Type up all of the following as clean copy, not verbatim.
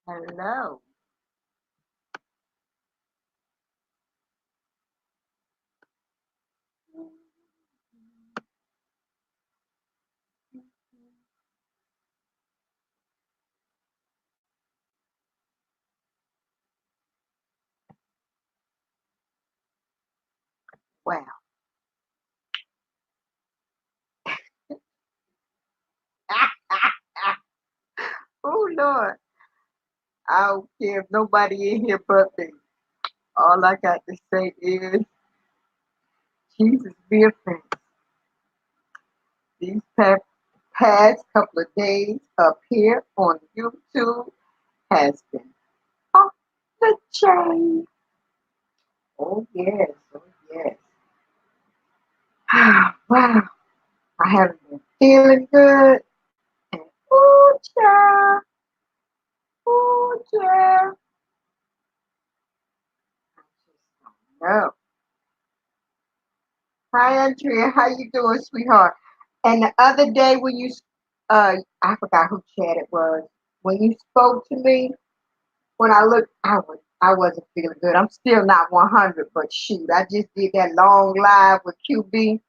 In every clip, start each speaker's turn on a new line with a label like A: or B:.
A: Hello. Wow. Oh Lord. I don't care if nobody in here but me. All I got to say is Jesus be a friend. These past couple of days up here on YouTube has been off the chain. Oh yes, oh yes. Wow. I haven't been feeling good. And ooh child, ooh child. I just don't know. Hi, Andrea. How you doing, sweetheart? And the other day when I forgot who chat it was. When you spoke to me, when I looked, I wasn't feeling good. I'm still not 100, but shoot, I just did that long live with QB.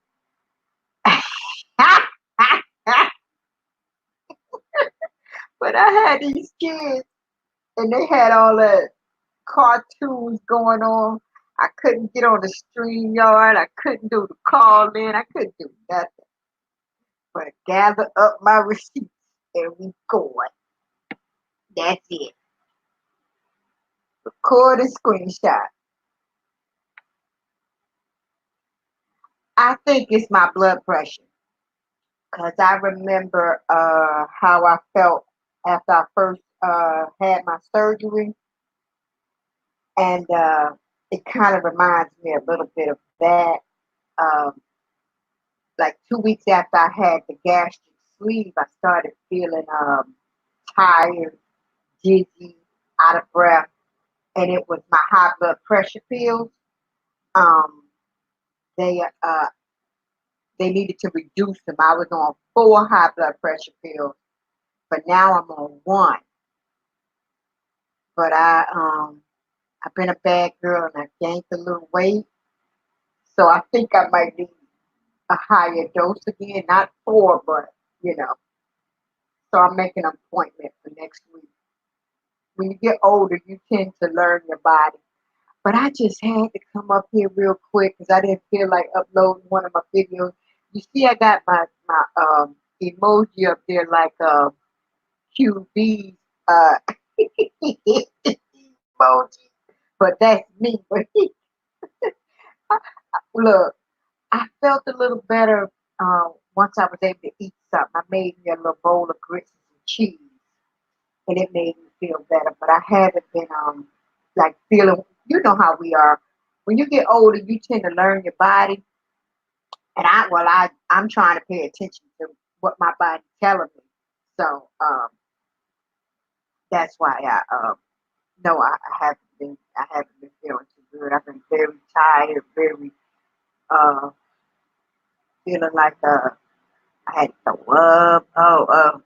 A: But I had these kids, and they had all the cartoons going on. I couldn't get on the stream yard. I couldn't do the call in. I couldn't do nothing but gather up my receipts and we going. That's it. Record a screenshot. I think it's my blood pressure because I remember how I felt after I first had my surgery, and it kind of reminds me a little bit of that. Um, like 2 weeks after I had the gastric sleeve, I started feeling tired, dizzy, out of breath, and it was my high blood pressure pills. Um, they they needed to reduce them. I was on 4 high blood pressure pills, but now I'm on one. But I've been a bad girl and I gained a little weight, so I think I might need a higher dose again, not 4, but you know. So I'm making an appointment for next week. When you get older, you tend to learn your body. But I just had to come up here real quick because I didn't feel like uploading one of my videos. You see, I got my emoji up there like QB uh emoji, but that's me. But look, I felt a little better once I was able to eat something. I made me a little bowl of grits and cheese, and it made me feel better. But I haven't been like feeling. You know how we are. When you get older, you tend to learn your body, and I'm trying to pay attention to what my body's telling me. So that's why no, I haven't been feeling too good. I've been very tired, very uh feeling like I had to throw up.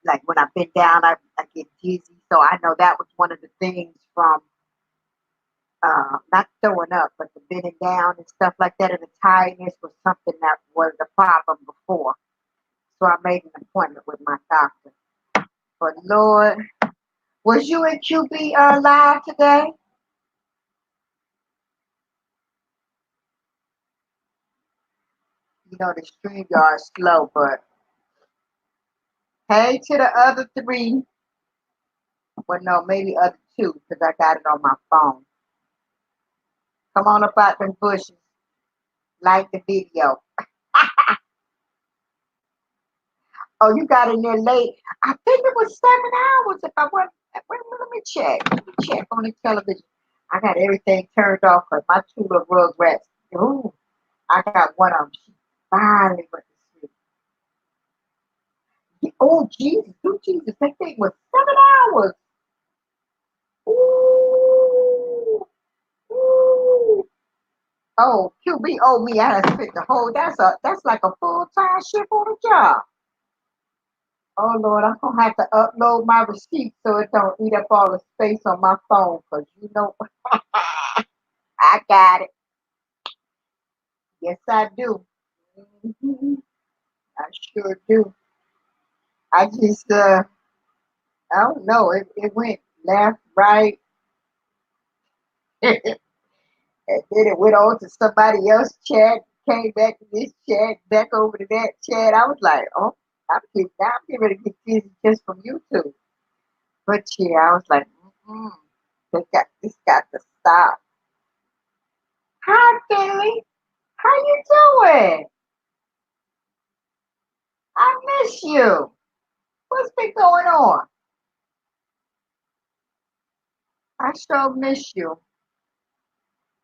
A: Like when I've been down, I get dizzy. So I know that was one of the things from not throwing up, but the bending down and stuff like that, and the tiredness was something that was a problem before. So I made an appointment with my doctor. But Lord, was you in QB live today? You know the stream yard slow, but hey to the other three. Well, no, maybe other two because I got it on my phone. Come on up out them bushes, like the video. Oh, you got in there late. I think it was 7 hours. If I went, let me check. Let me check on the television. I got everything turned off because my two little rugrats. Ooh, I got one of them. She finally went to sleep. Oh, Jesus. Oh, Jesus. That thing was 7 hours. Ooh. Ooh. Oh, QB owe me. I had spent the whole. That's like a full time shift on the job. Oh Lord, I'm gonna have to upload my receipt so it don't eat up all the space on my phone. Cause you know, I got it. Yes, I do. Mhm. I sure do. I just, I don't know. It went left, right, and then it went on to somebody else's chat. Came back to this chat, back over to that chat. I was like, oh, I'm getting ready to get this just from YouTube. But yeah, I was like, mm-mm, this got to stop. Hi, Billy. How you doing? I miss you. What's been going on? I sure miss you.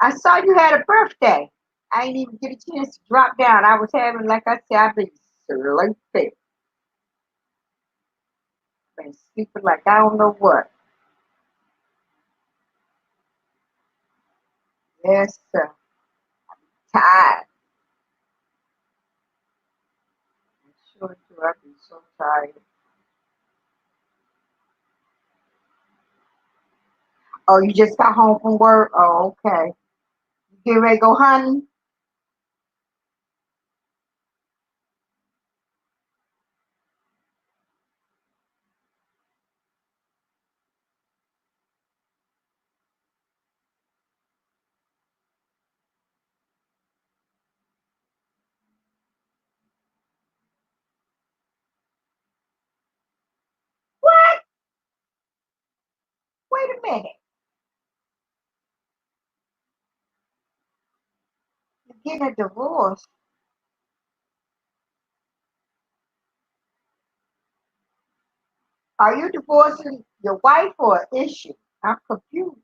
A: I saw you had a birthday. I didn't even get a chance to drop down. I was having, like I said, I've been sleeping. Been sleeping like I don't know what. Yes, sir. Tired. I sure do. I've been so tired. Oh, you just got home from work? Oh, okay. You getting ready to go hunting? What? Wait a minute. You're getting a divorce. Are you divorcing your wife or an issue? I'm confused.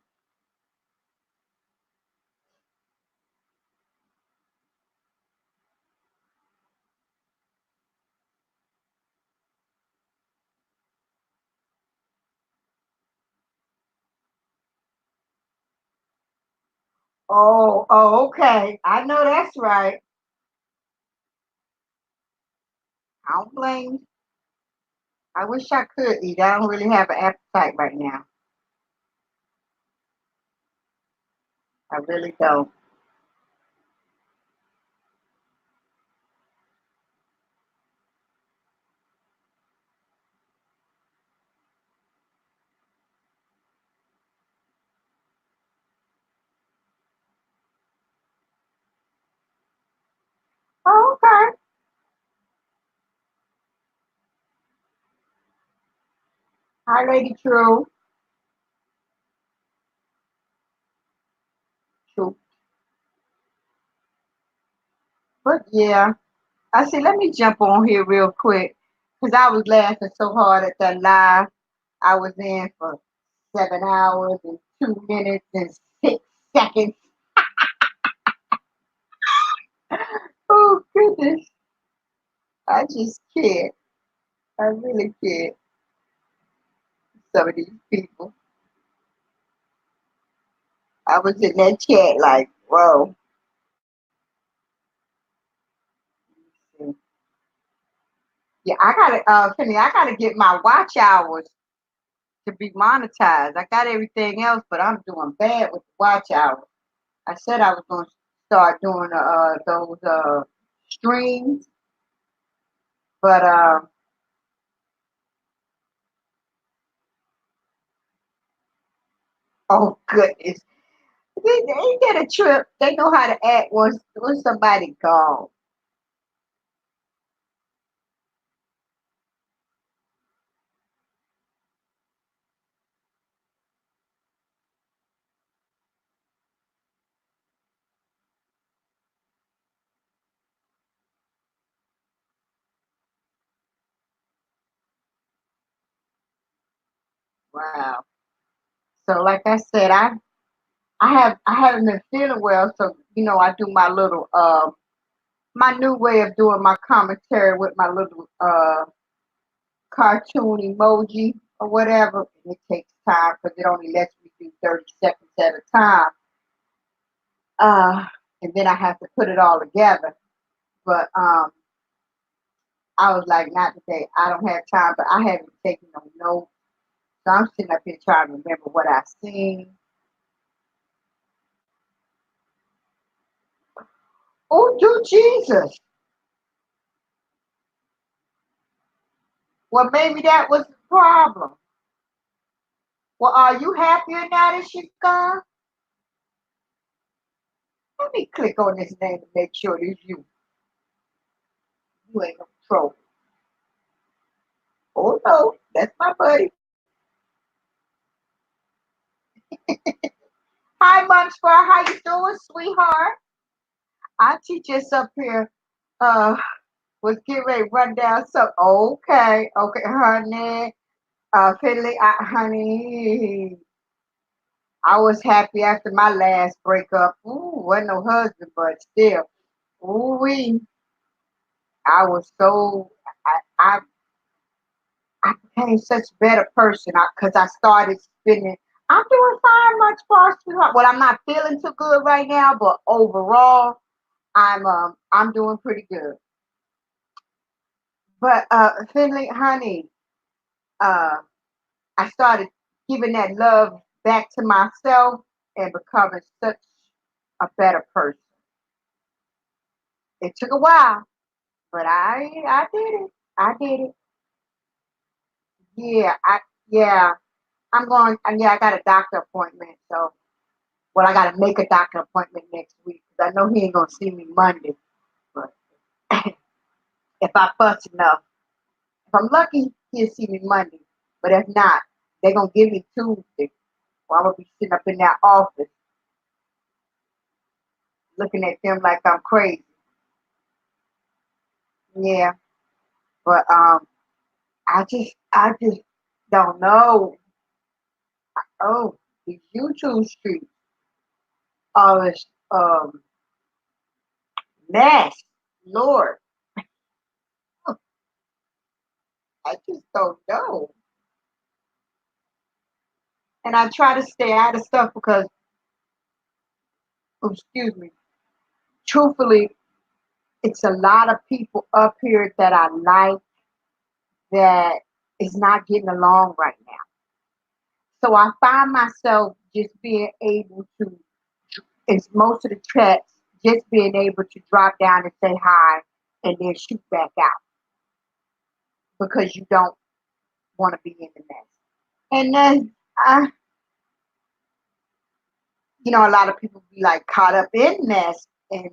A: Oh, okay. I know that's right. I don't blame you. I wish I could eat. I don't really have an appetite right now. I really don't. Oh, okay. Hi, Lady True. True. But yeah, I said, let me jump on here real quick because I was laughing so hard at that live I was in for 7 hours and 2 minutes and 6 seconds. Oh, goodness. I just can't. I really can't. Some of these people. I was in that chat like, whoa. Yeah, I gotta, Penny, I gotta get my watch hours to be monetized. I got everything else, but I'm doing bad with the watch hours. I said I was going to start doing those streams, but oh goodness, they get a trip. They know how to act once somebody gone. Wow. So like I said, I haven't been feeling well, so I do my little my new way of doing my commentary with my little cartoon emoji or whatever. And it takes time because it only lets me do 30 seconds at a time. Uh, and then I have to put it all together. But I was like, not today. I don't have time, but I haven't taken no notes. So I'm sitting up here trying to remember what I seen. Oh, do Jesus. Well, maybe that was the problem. Well, are you happier now that she's gone? Let me click on this name to make sure it's you. You ain't no trouble. Oh no, that's my buddy. Hi, Munchbar. How you doing, sweetheart? Auntie just up here uh was getting ready to run down some. Okay, okay, honey. Finley, honey, I was happy after my last breakup. Ooh, wasn't no husband, but still, ooh wee. I was so I became such a better person because I started spending. I'm doing fine, much far, sweetheart. Well, I'm not feeling too good right now, but overall, I'm doing pretty good. But Finley, honey, uh, I started giving that love back to myself and becoming such a better person. It took a while, but I did it. I did it. Yeah, yeah. I'm going. Yeah, I got a doctor appointment, so well, I got to make a doctor appointment next week because I know he ain't gonna see me Monday. But if I fuss enough, if I'm lucky, he'll see me Monday. But if not, they're gonna give me Tuesday. Or I'm gonna be sitting up in that office looking at them like I'm crazy. Yeah, but I just don't know. Oh, these YouTube streets, all this mess, Lord, I just don't know. And I try to stay out of stuff because, oh, excuse me, truthfully, it's a lot of people up here that I like that is not getting along right now. So I find myself just being able to, it's most of the chats, just being able to drop down and say hi and then shoot back out because you don't want to be in the mess. And then, a lot of people be like caught up in mess, and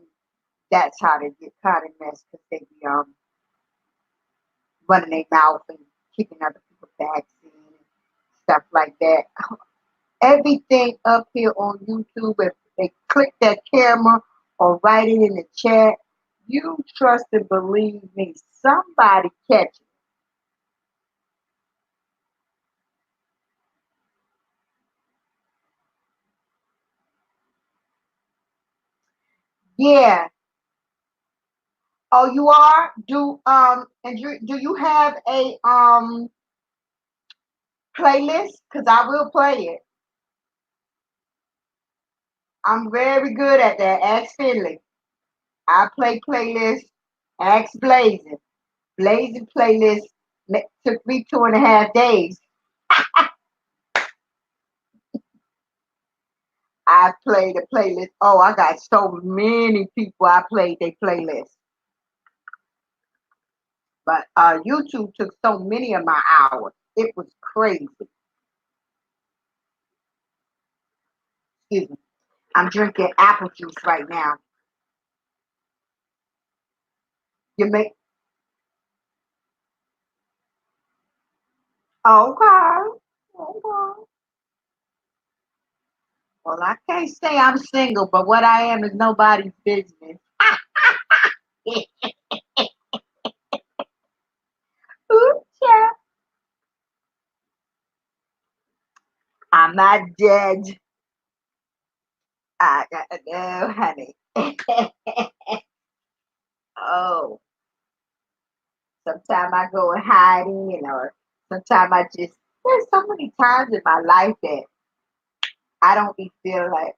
A: that's how they get caught in mess because they be running their mouth and kicking other people's backs and stuff like that. Everything up here on YouTube, if they click that camera or write it in the chat, you trust and believe me, somebody catch it. Yeah. Oh, you are? Do you have a playlist? Because I will play it. I'm very good at that. Ask Finley. I play playlists. Ask Blazing. Blazing playlist took me 2.5 days. I played a playlist. Oh, I got so many people I played their playlist. But YouTube took so many of my hours. It was crazy. Excuse me. I'm drinking apple juice right now. You make okay. Okay. Well, I can't say I'm single, but what I am is nobody's business. Ooh, yeah. I'm not dead. I got no honey. Oh, sometimes I go in hiding, or sometimes I just. There's so many times in my life that I don't be feel like.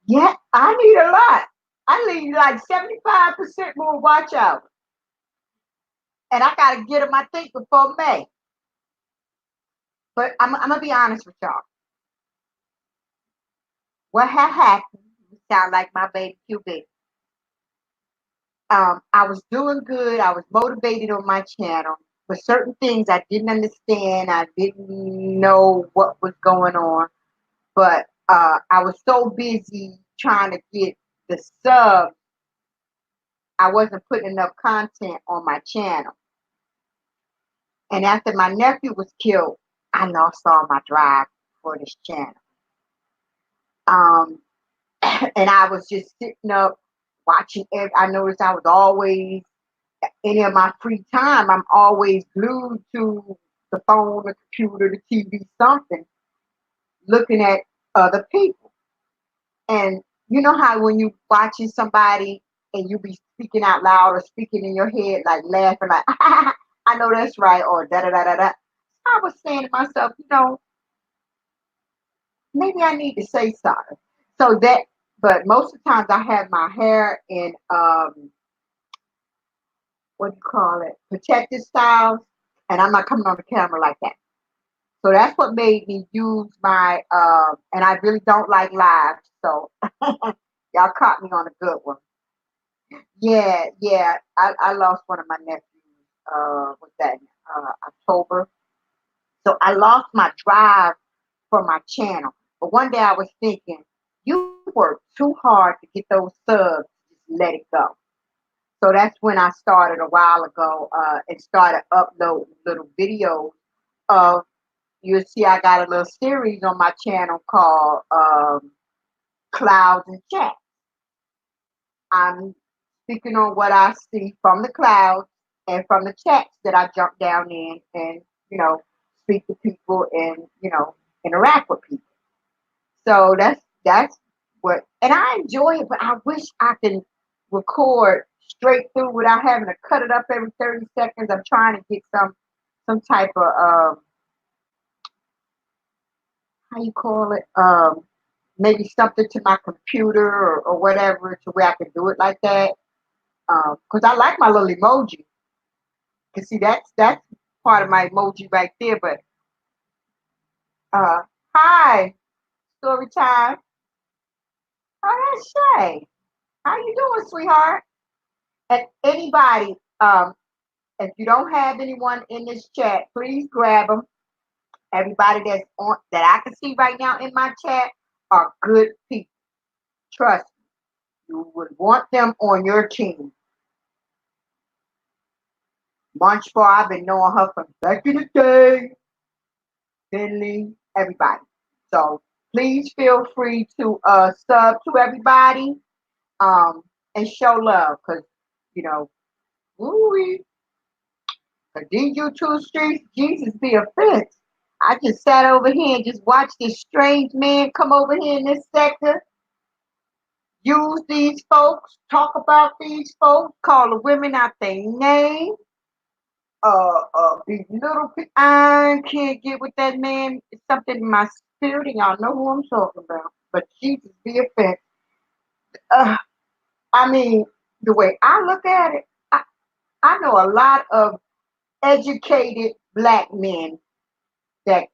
A: Yeah, I need a lot. I need like 75% more watch hours. And I got to get them, I think, before May. But I'm going to be honest with y'all. What had happened, you sound like my baby Q baby. I was doing good. I was motivated on my channel. But certain things I didn't understand. I didn't know what was going on. But I was so busy trying to get the sub, I wasn't putting enough content on my channel. And after my nephew was killed, I lost all my drive for this channel. Um, and I was just sitting up watching. I noticed I was always, any of my free time, I'm always glued to the phone, the computer, the TV, something, looking at other people. And you know how when you watching somebody and you be speaking out loud or speaking in your head, like laughing, like I know that's right, or da da da da da. I was saying to myself, maybe I need to say something. So that, but most of the times I have my hair in what do you call it, protective styles, and I'm not coming on the camera like that. So that's what made me use my and I really don't like live. So y'all caught me on a good one. Yeah, yeah. I lost one of my nephews. What's that? October. So I lost my drive for my channel. But one day I was thinking, you work too hard to get those subs. Just let it go. So that's when I started a while ago and started uploading little videos of. You'll see I got a little series on my channel called Clouds and Chat. I'm speaking on what I see from the clouds and from the chats that I jump down in and, you know, speak to people and, interact with people. So that's what, and I enjoy it, but I wish I can record straight through without having to cut it up every 30 seconds. I'm trying to get some type of how you call it, maybe something to my computer or whatever to where I can do it like that. Because I like my little emoji. You see, that's part of my emoji right there. But uh, hi, story time. Oh, that's Shay. How you doing, sweetheart? And anybody, if you don't have anyone in this chat, please grab them. Everybody that's on that I can see right now in my chat are good people. Trust me, you would want them on your team. Munch for I've been knowing her from back in the day. Finley, everybody. So please feel free to sub to everybody um, and show love because, you know, woo these YouTube streets, Jesus be a fence. I just sat over here and just watched this strange man come over here in this sector, use these folks, talk about these folks, call the women out their name, these little I can't get with that man. It's something in my spirit, and y'all know who I'm talking about. But Jesus be a fence. Uh, I mean, the way I look at it, I know a lot of educated black men that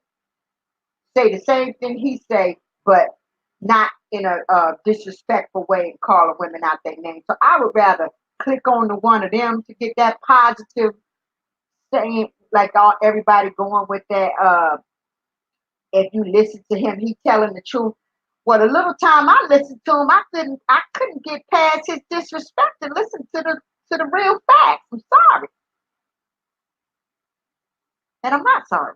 A: say the same thing he say, but not in a disrespectful way and calling women out their name. So I would rather click on the one of them to get that positive saying, like all everybody going with that. If you listen to him, he telling the truth. Well, the little time I listened to him, I couldn't get past his disrespect and listen to the real facts. I'm sorry, and I'm not sorry.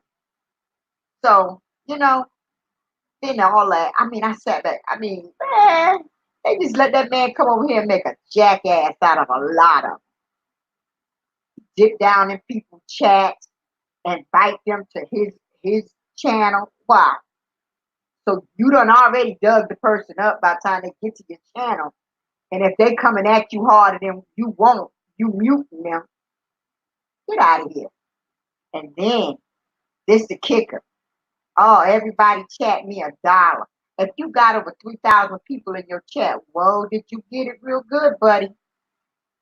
A: So all that. I mean, I said that. I mean, man, they just let that man come over here and make a jackass out of a lot of them. Dip down in people's chats and invite them to his channel. Why? So you done already dug the person up by the time they get to your channel. And if they coming at you harder than you want, you muting them. Get out of here. And then this the kicker. Oh, everybody chat me $1. If you got over 3,000 people in your chat, whoa, did you get it real good, buddy?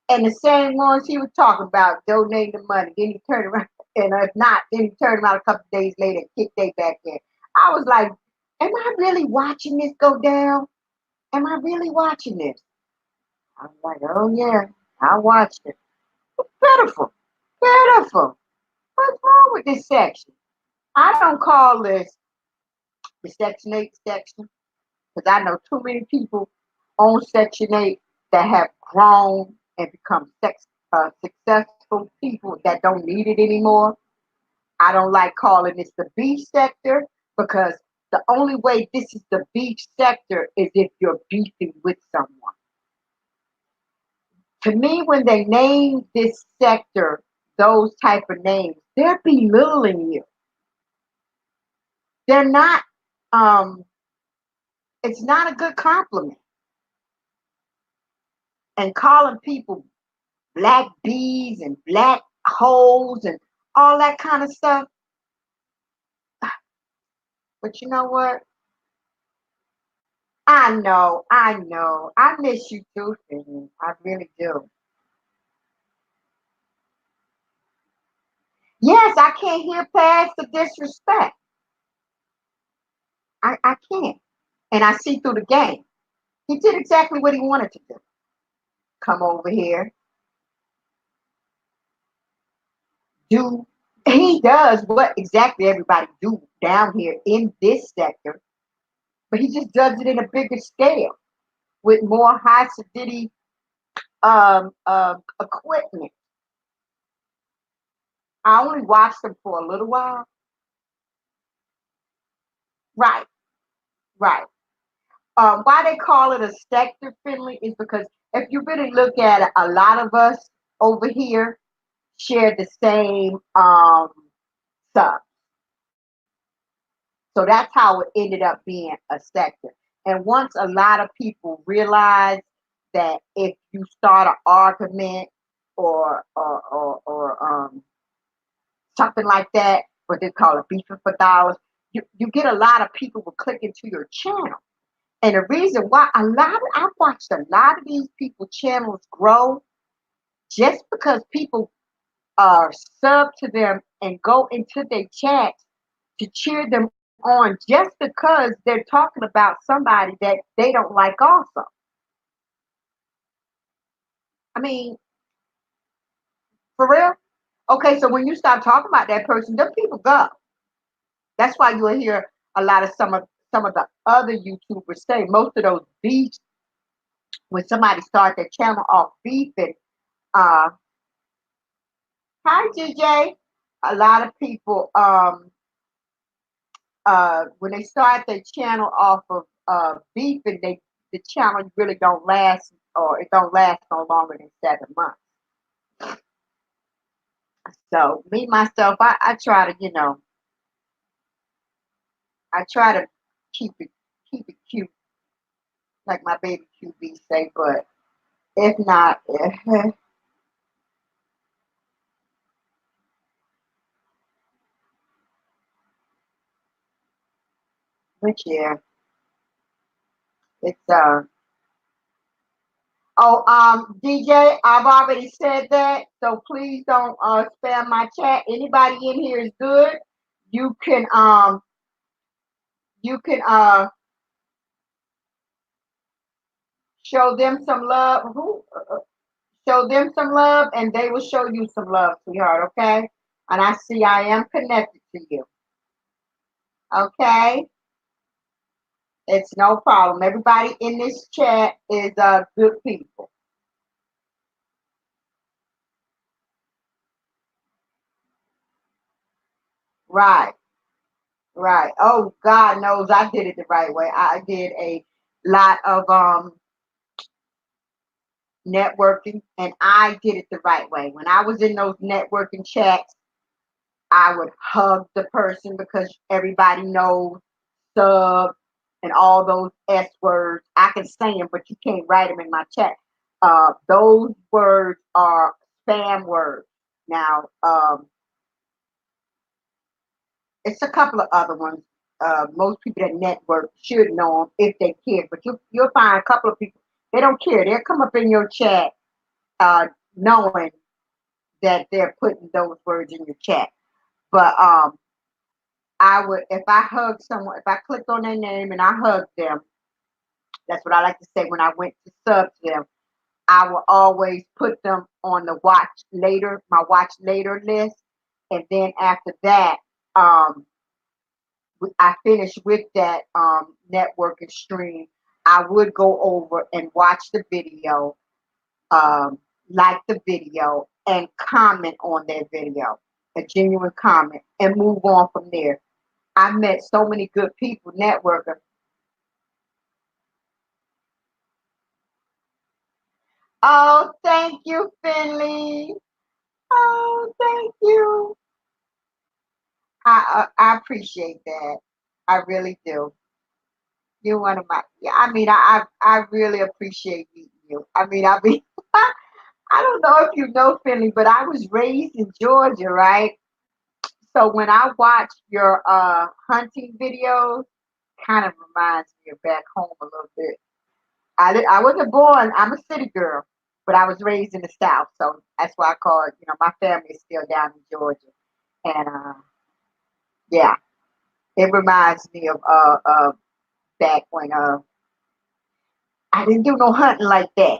A: And the same ones he was talking about donating the money. Then he turned around, and if not, then he turned around a couple of days later and kicked they back in. I was like, am I really watching this go down? Am I really watching this? I was like, oh yeah, I watched it. Pitiful. Pitiful. What's wrong with this section? I don't call this the Section 8 section because I know too many people on Section 8 that have grown and become successful people that don't need it anymore. I don't like calling this the beef sector because the only way this is the beef sector is if you're beefing with someone. To me, when they name this sector those type of names, they're belittling you. They're not. Um, it's not a good compliment. And calling people black bees and black holes and all that kind of stuff. But you know what? I know, I know. I miss you too, Finley. I really do. Yes, I can't hear past the disrespect. I can't. And I see through the game. He did exactly what he wanted to do. Come over here, do. He does what exactly everybody do down here in this sector, but he just does it in a bigger scale with more high sedity equipment. I only watched them for a little while. Right, right. Why they call it a sector friendly is because if you really look at it, a lot of us over here share the same stuff. So that's how it ended up being a sector. And once a lot of people realize that if you start an argument or something like that, what they call it beefing for dollars, you get a lot of people will click into your channel. And the reason why I've watched a lot of these people channels grow just because people sub to them and go into their chats to cheer them on just because they're talking about somebody that they don't like also. I mean, for real? Okay, so when you start talking about that person, them people go. That's why you'll hear a lot of some of the other YouTubers say most of those beefs when somebody starts their channel off beefing. Uh, Hi, DJ. A lot of people, when they start their channel off of beefing, the channel really don't last, or it don't last no longer than 7 months. So me myself, I try to, I try to keep it cute, like my baby QB say. But if not, which yeah, it's Oh, DJ, I've already said that, so please don't spam my chat. Anybody in here is good. You can you can show them some love. Show them some love, and they will show you some love, sweetheart. Okay? And I see I am connected to you. Okay? It's no problem. Everybody in this chat is good people. Right. Right. Oh, God knows I did it the right way. I did a lot of networking, and I did it the right way. When I was in those networking chats, I would hug the person because everybody knows sub and all those S words. I can say them, but you can't write them in my chat. Those words are spam words. Now, it's a couple of other ones. most people that network should know them if they care. But you'll find a couple of people they don't care. They'll come up in your chat knowing that they're putting those words in your chat. But I would if I hug someone, if I clicked on their name and I hugged them, that's what I like to say when I went to sub to them. I will always put them on the watch later list, and then after that, um, I finish with that networking stream. I would go over and watch the video, um, like the video, and comment on that video, a genuine comment, and move on from there. I met so many good people networking. Oh, thank you, Finley. Oh, thank you. I appreciate that. I really do. You're one of my. Yeah, I mean, I really appreciate meeting you. I mean, I don't know if you know Finley, but I was raised in Georgia, right? So when I watch your hunting videos, kind of reminds me of back home a little bit. I wasn't born. I'm a city girl, but I was raised in the South, so that's why I call it. My family is still down in Georgia, and yeah, it reminds me of back when I didn't do no hunting like that.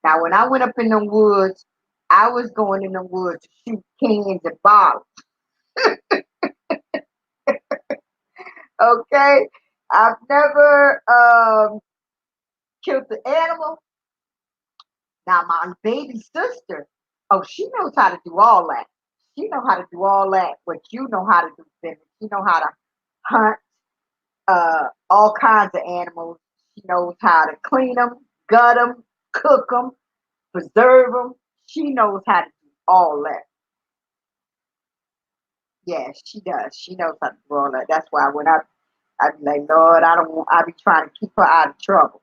A: Now, when I went up in the woods, I was going in the woods to shoot cans and bottles. Okay, I've never killed the animal. Now, my baby sister, oh, she knows how to do all that. She know how to do all that. What you know how to do, Cindy. She know how to hunt all kinds of animals. She knows how to clean them, gut them, cook them, preserve them. She knows how to do all that. Yeah, she does. She knows how to do all that. That's why when I be like, Lord, I don't want. I be trying to keep her out of trouble.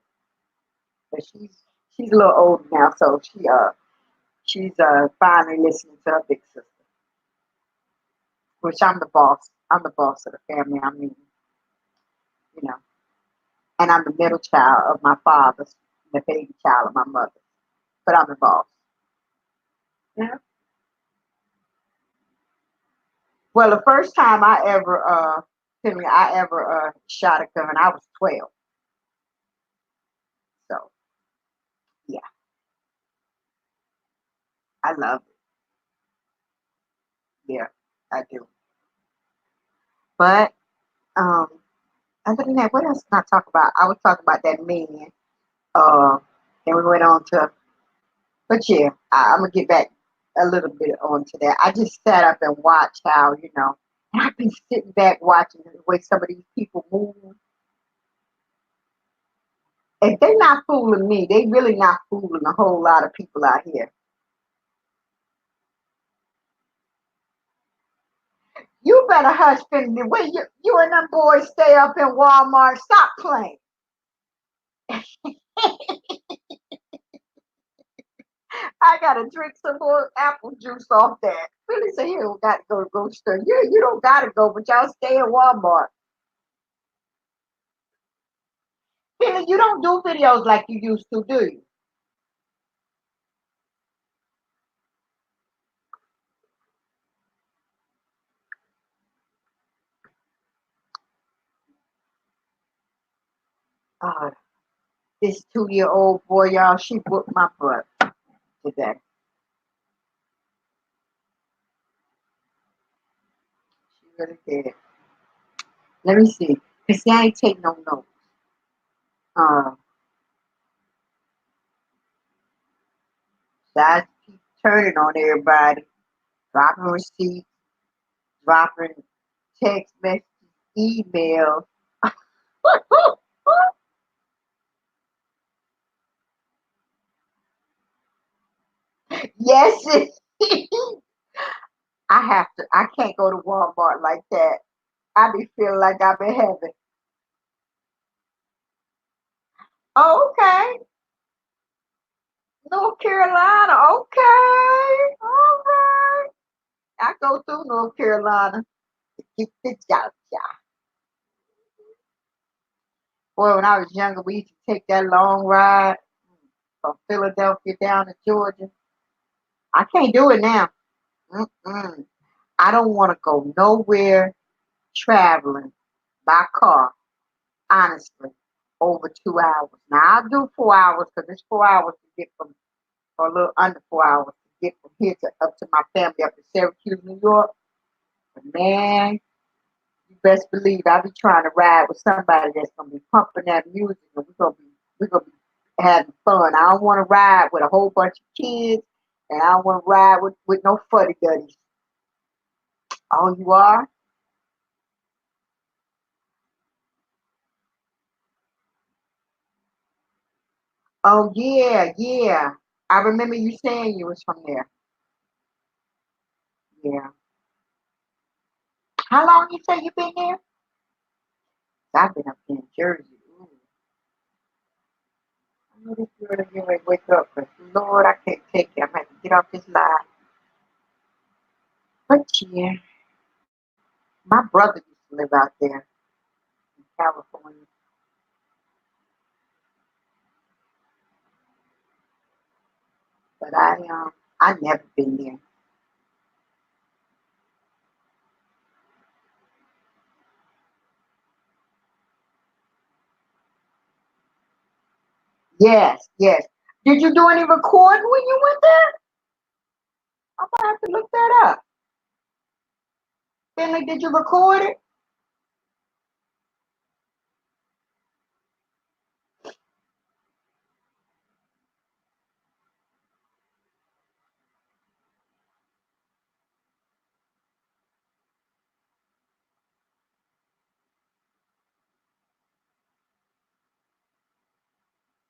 A: But she's a little older now, so she's finally listening to her big sister. Which I'm the boss. I'm the boss of the family. I mean, you know, and I'm the middle child of my father's, the baby child of my mother. But I'm the boss. Yeah. Well, the first time I ever shot a gun, I was 12. So yeah, I love it. Yeah, I do. But um, other than that, what else can I talk about? I was talking about that man. Uh, then we went on to, but yeah, I'm gonna get back a little bit onto that. I just sat up and watched how and I've been sitting back watching the way some of these people move. If they're not fooling me, they really not fooling a whole lot of people out here. You better hush, Finley. The way you and them boys stay up in Walmart, stop playing. I gotta drink some more apple juice off that. Billy said he don't got to go to the grocery store. Yeah, you don't gotta go, but y'all stay at Walmart. Billy, you don't do videos like you used to, do you? Uh, this 2-year-old boy, y'all, she whooped my butt today. She really did. Let me see. Cause see, I ain't take no notes. Uh, so I keep turning on everybody, dropping receipts, dropping text messages, emails. Yes, I have to. I can't go to Walmart like that. I be feeling like I'm in heaven. Oh, okay. North Carolina. Okay. All right. I go through North Carolina to get the job. Boy, when I was younger, we used to take that long ride from Philadelphia down to Georgia. I can't do it now. Mm-mm. I don't want to go nowhere traveling by car, honestly, over 2 hours. Now, I'll do 4 hours because it's 4 hours to get from, or a little under 4 hours to get from here to up to my family up in Syracuse, New York. But man, you best believe I'll be trying to ride with somebody that's gonna be pumping that music, and we're gonna be having fun. I don't want to ride with a whole bunch of kids, and I don't want to ride with no fuddy duddies. Oh, you are? Oh yeah, yeah. I remember you saying you was from there. Yeah. How long you say you been there? I've been up in Jersey. Ooh, I know this girl to get ready to wake up, but Lord, I can't take it. I'm gonna have to get off this line. But yeah, my brother used to live out there in California, but I never been there. Yes, yes. Did you do any recording when you went there? I'm gonna have to look that up. Finley, did you record it?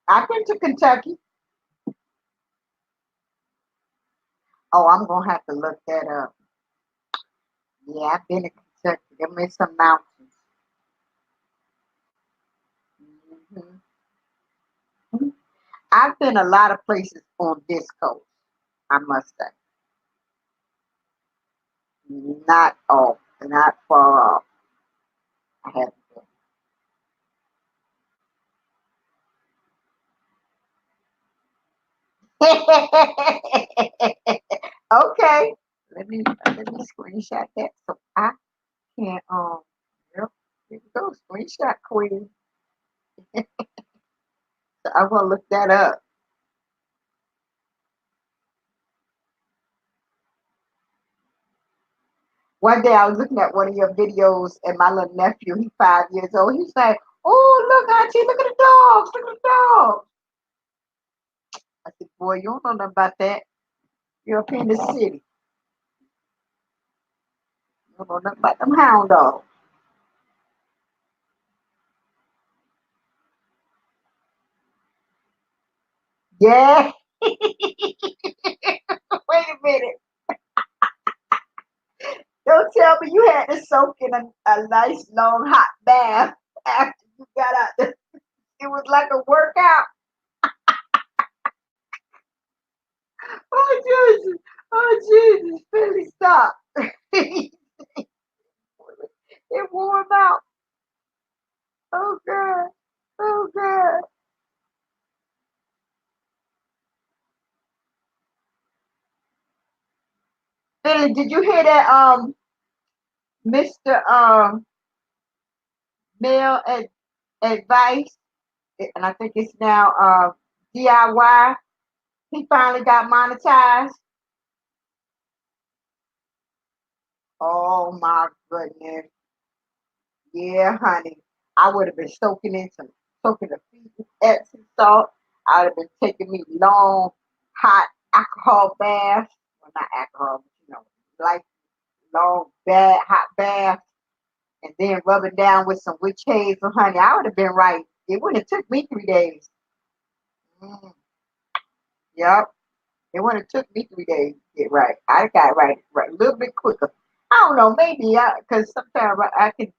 A: I've been to Kentucky. Oh, I'm gonna have to look that up. Yeah, I've been to Kentucky. Them is some mountains. Hmm. I've been a lot of places on this coast, I must say. Not off, not far off. I haven't been. Okay. Let me screenshot that so I can yep, here we go. Screenshot queen. So I'm gonna look that up. One day I was looking at one of your videos and my little nephew, he's 5 years old. He's like, "Oh, look, Auntie, look at the dogs, look at the dogs." I said, "Boy, you don't know nothing about that. You're up here in the city. You don't know nothing about them hound dogs." Yeah. Wait a minute. Don't tell me you had to soak in a nice long hot bath after you got out there. It was like a workout. Oh Jesus. Oh Jesus. Billy, stop. It wore him out. Oh God. Oh God. Billy, did you hear that Mr. Mail Advice? And I think it's now DIY. He finally got monetized. Oh my goodness. Yeah, honey. I would have been soaking the feet with Epsom salt. I would have been taking me long, hot alcohol baths. Well, not alcohol, but like long, bad, hot baths, and then rubbing down with some witch hazel, honey. I would have been right. It wouldn't have took me 3 days. Mm, yep. It wouldn't have took me 3 days to get right. I got right a little bit quicker. I don't know, maybe because sometimes I can.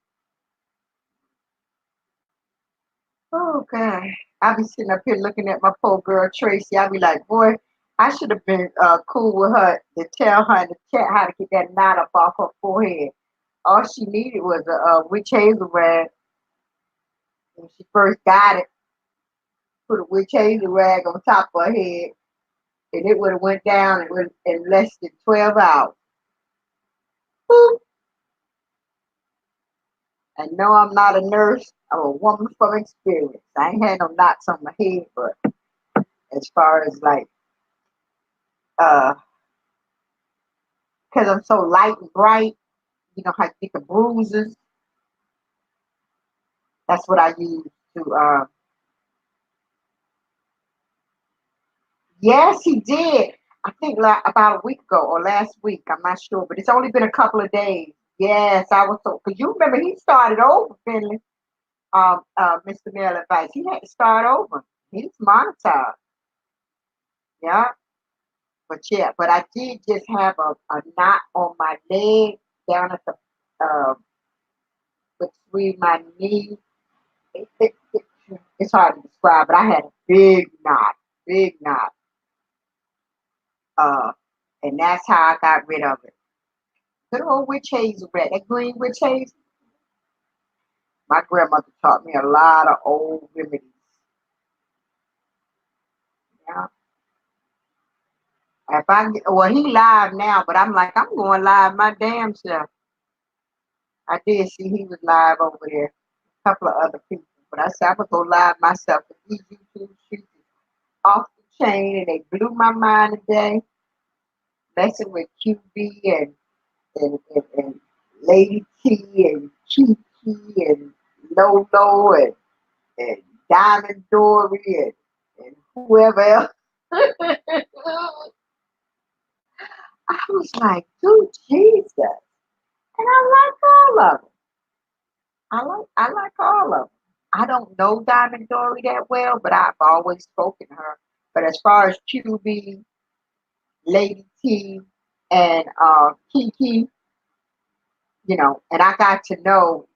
A: Oh God, I be sitting up here looking at my poor girl Tracy. I be like, boy, I should have been cool with her to tell her in the chat how to get that knot up off her forehead. All she needed was a witch hazel rag. When she first got it, put a witch hazel rag on top of her head, and it would have went down in less than 12 hours. Boop. And no, I'm not a nurse. I'm a woman from experience. I ain't had no knots on my head, but as far as like, uh, because I'm so light and bright, you know how you get the bruises. That's what I use to. Yes, he did. I think like about a week ago or last week. I'm not sure, but it's only been a couple of days. Yes, I was so because you remember he started over, Finley. Mr. Mail Advice. He had to start over. He's monetized. Yeah, but yeah, but I did just have a knot on my leg down at the uh, between my knee. It's hard to describe, but I had a big knot. Uh, and that's how I got rid of it. Good old witch hazel red, that green witch hazel. My grandmother taught me a lot of old remedies. Yeah. If I get, well, he live now, but I'm like, I'm going live my damn self. I did see he was live over there, a couple of other people, but I said I'm gonna go live myself. But these YouTube streets is off the chain, and they blew my mind today. Messing with QB and Lady T and Kiki and Lolo and Diamond Dory and whoever else. I was like, dude, Jesus. And I like all of them. I like all of them. I don't know Diamond Dory that well, but I've always spoken to her. But as far as QB, Lady T, and Kiki, and I got to know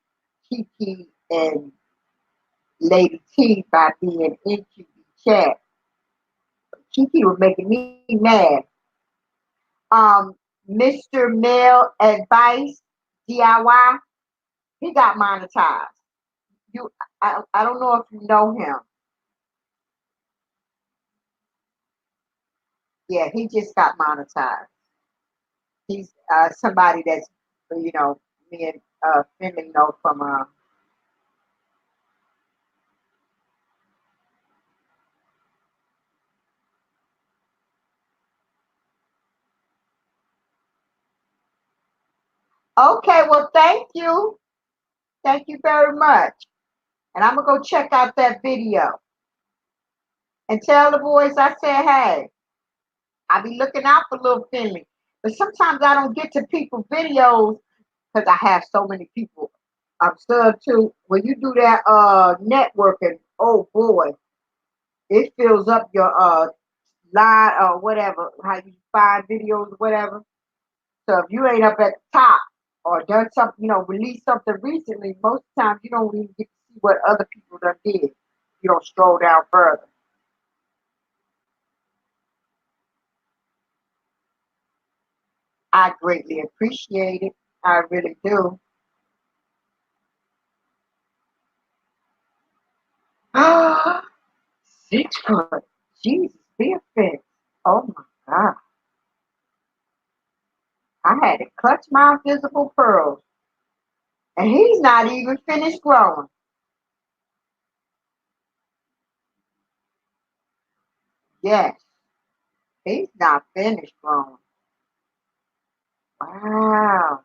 A: Kiki and Lady T by being in QB chat. Kiki was making me mad. Um, Mr. Mail Advice DIY, he got monetized. I don't know if you know him. Yeah, he just got monetized. He's somebody that's me and Finley know from. Okay, well, thank you very much, and I'm gonna go check out that video and tell the boys I said hey. I be looking out for little Finley, but sometimes I don't get to people videos because I have so many people I'm sub to. When you do that networking, oh boy, it fills up your line or whatever, how you find videos or whatever. So if you ain't up at the top or done something, release something recently, most times you don't even get to see what other people done did. You don't scroll down further. I greatly appreciate it. I really do. 6 foot. Jesus, be a fit. Oh my God. I had to clutch my invisible pearls. And he's not even finished growing. Yes, he's not finished growing. Wow.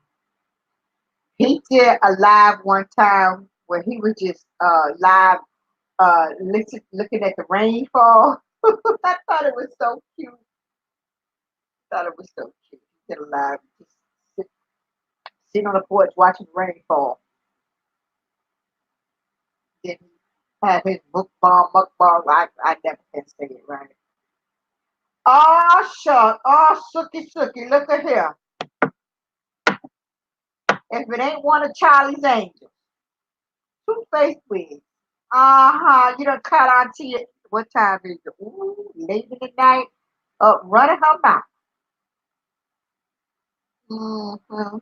A: He did a live one time where he was just live looking at the rainfall. I thought it was so cute. Thought it was so cute. He did a live just sit, sitting on the porch watching the rainfall. Then he had his mukbang. I never can say it right. Oh, shuck. Oh, sookie. Look at here. If it ain't one of Charlie's Angels, two-faced wigs. Uh-huh. You done cut Auntie. What time is it? Ooh, late in the night. Running her mouth. Mm-hmm.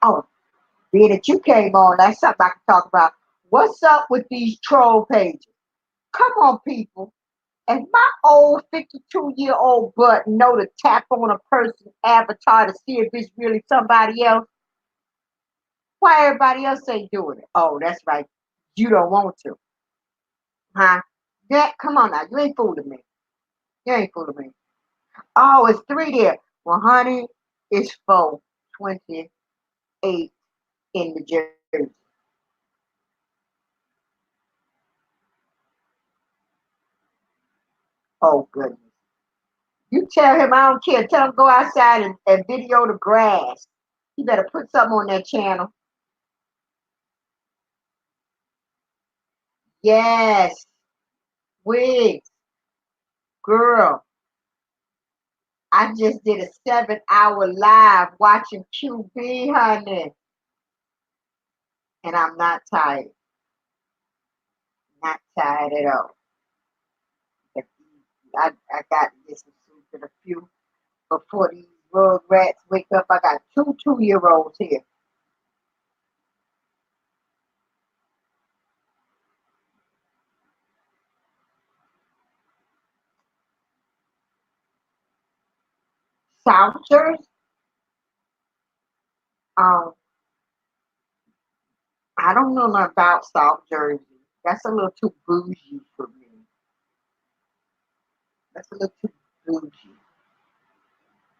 A: Oh, being that you came on, that's something I can talk about. What's up with these troll pages? Come on, people. If my old 52-year-old butt know to tap on a person's avatar to see if it's really somebody else, why everybody else ain't doing it? Oh, that's right. You don't want to. Huh? Yeah, come on now. You ain't fooling me. You ain't fooling me. Oh, it's three there. Well, honey, it's 4:28 in the Jersey. Oh, goodness. You tell him I don't care. Tell him go outside and video the grass. You better put something on that channel. Yes. Wigs. Girl. I just did a 7-hour live watching QB, honey. And I'm not tired. Not tired at all. I got this in a few before these road rats wake up. I got two 2-year-olds here. South Jersey. Um, I don't know nothing about South Jersey. That's a little too bougie for me. That's a little too bougie.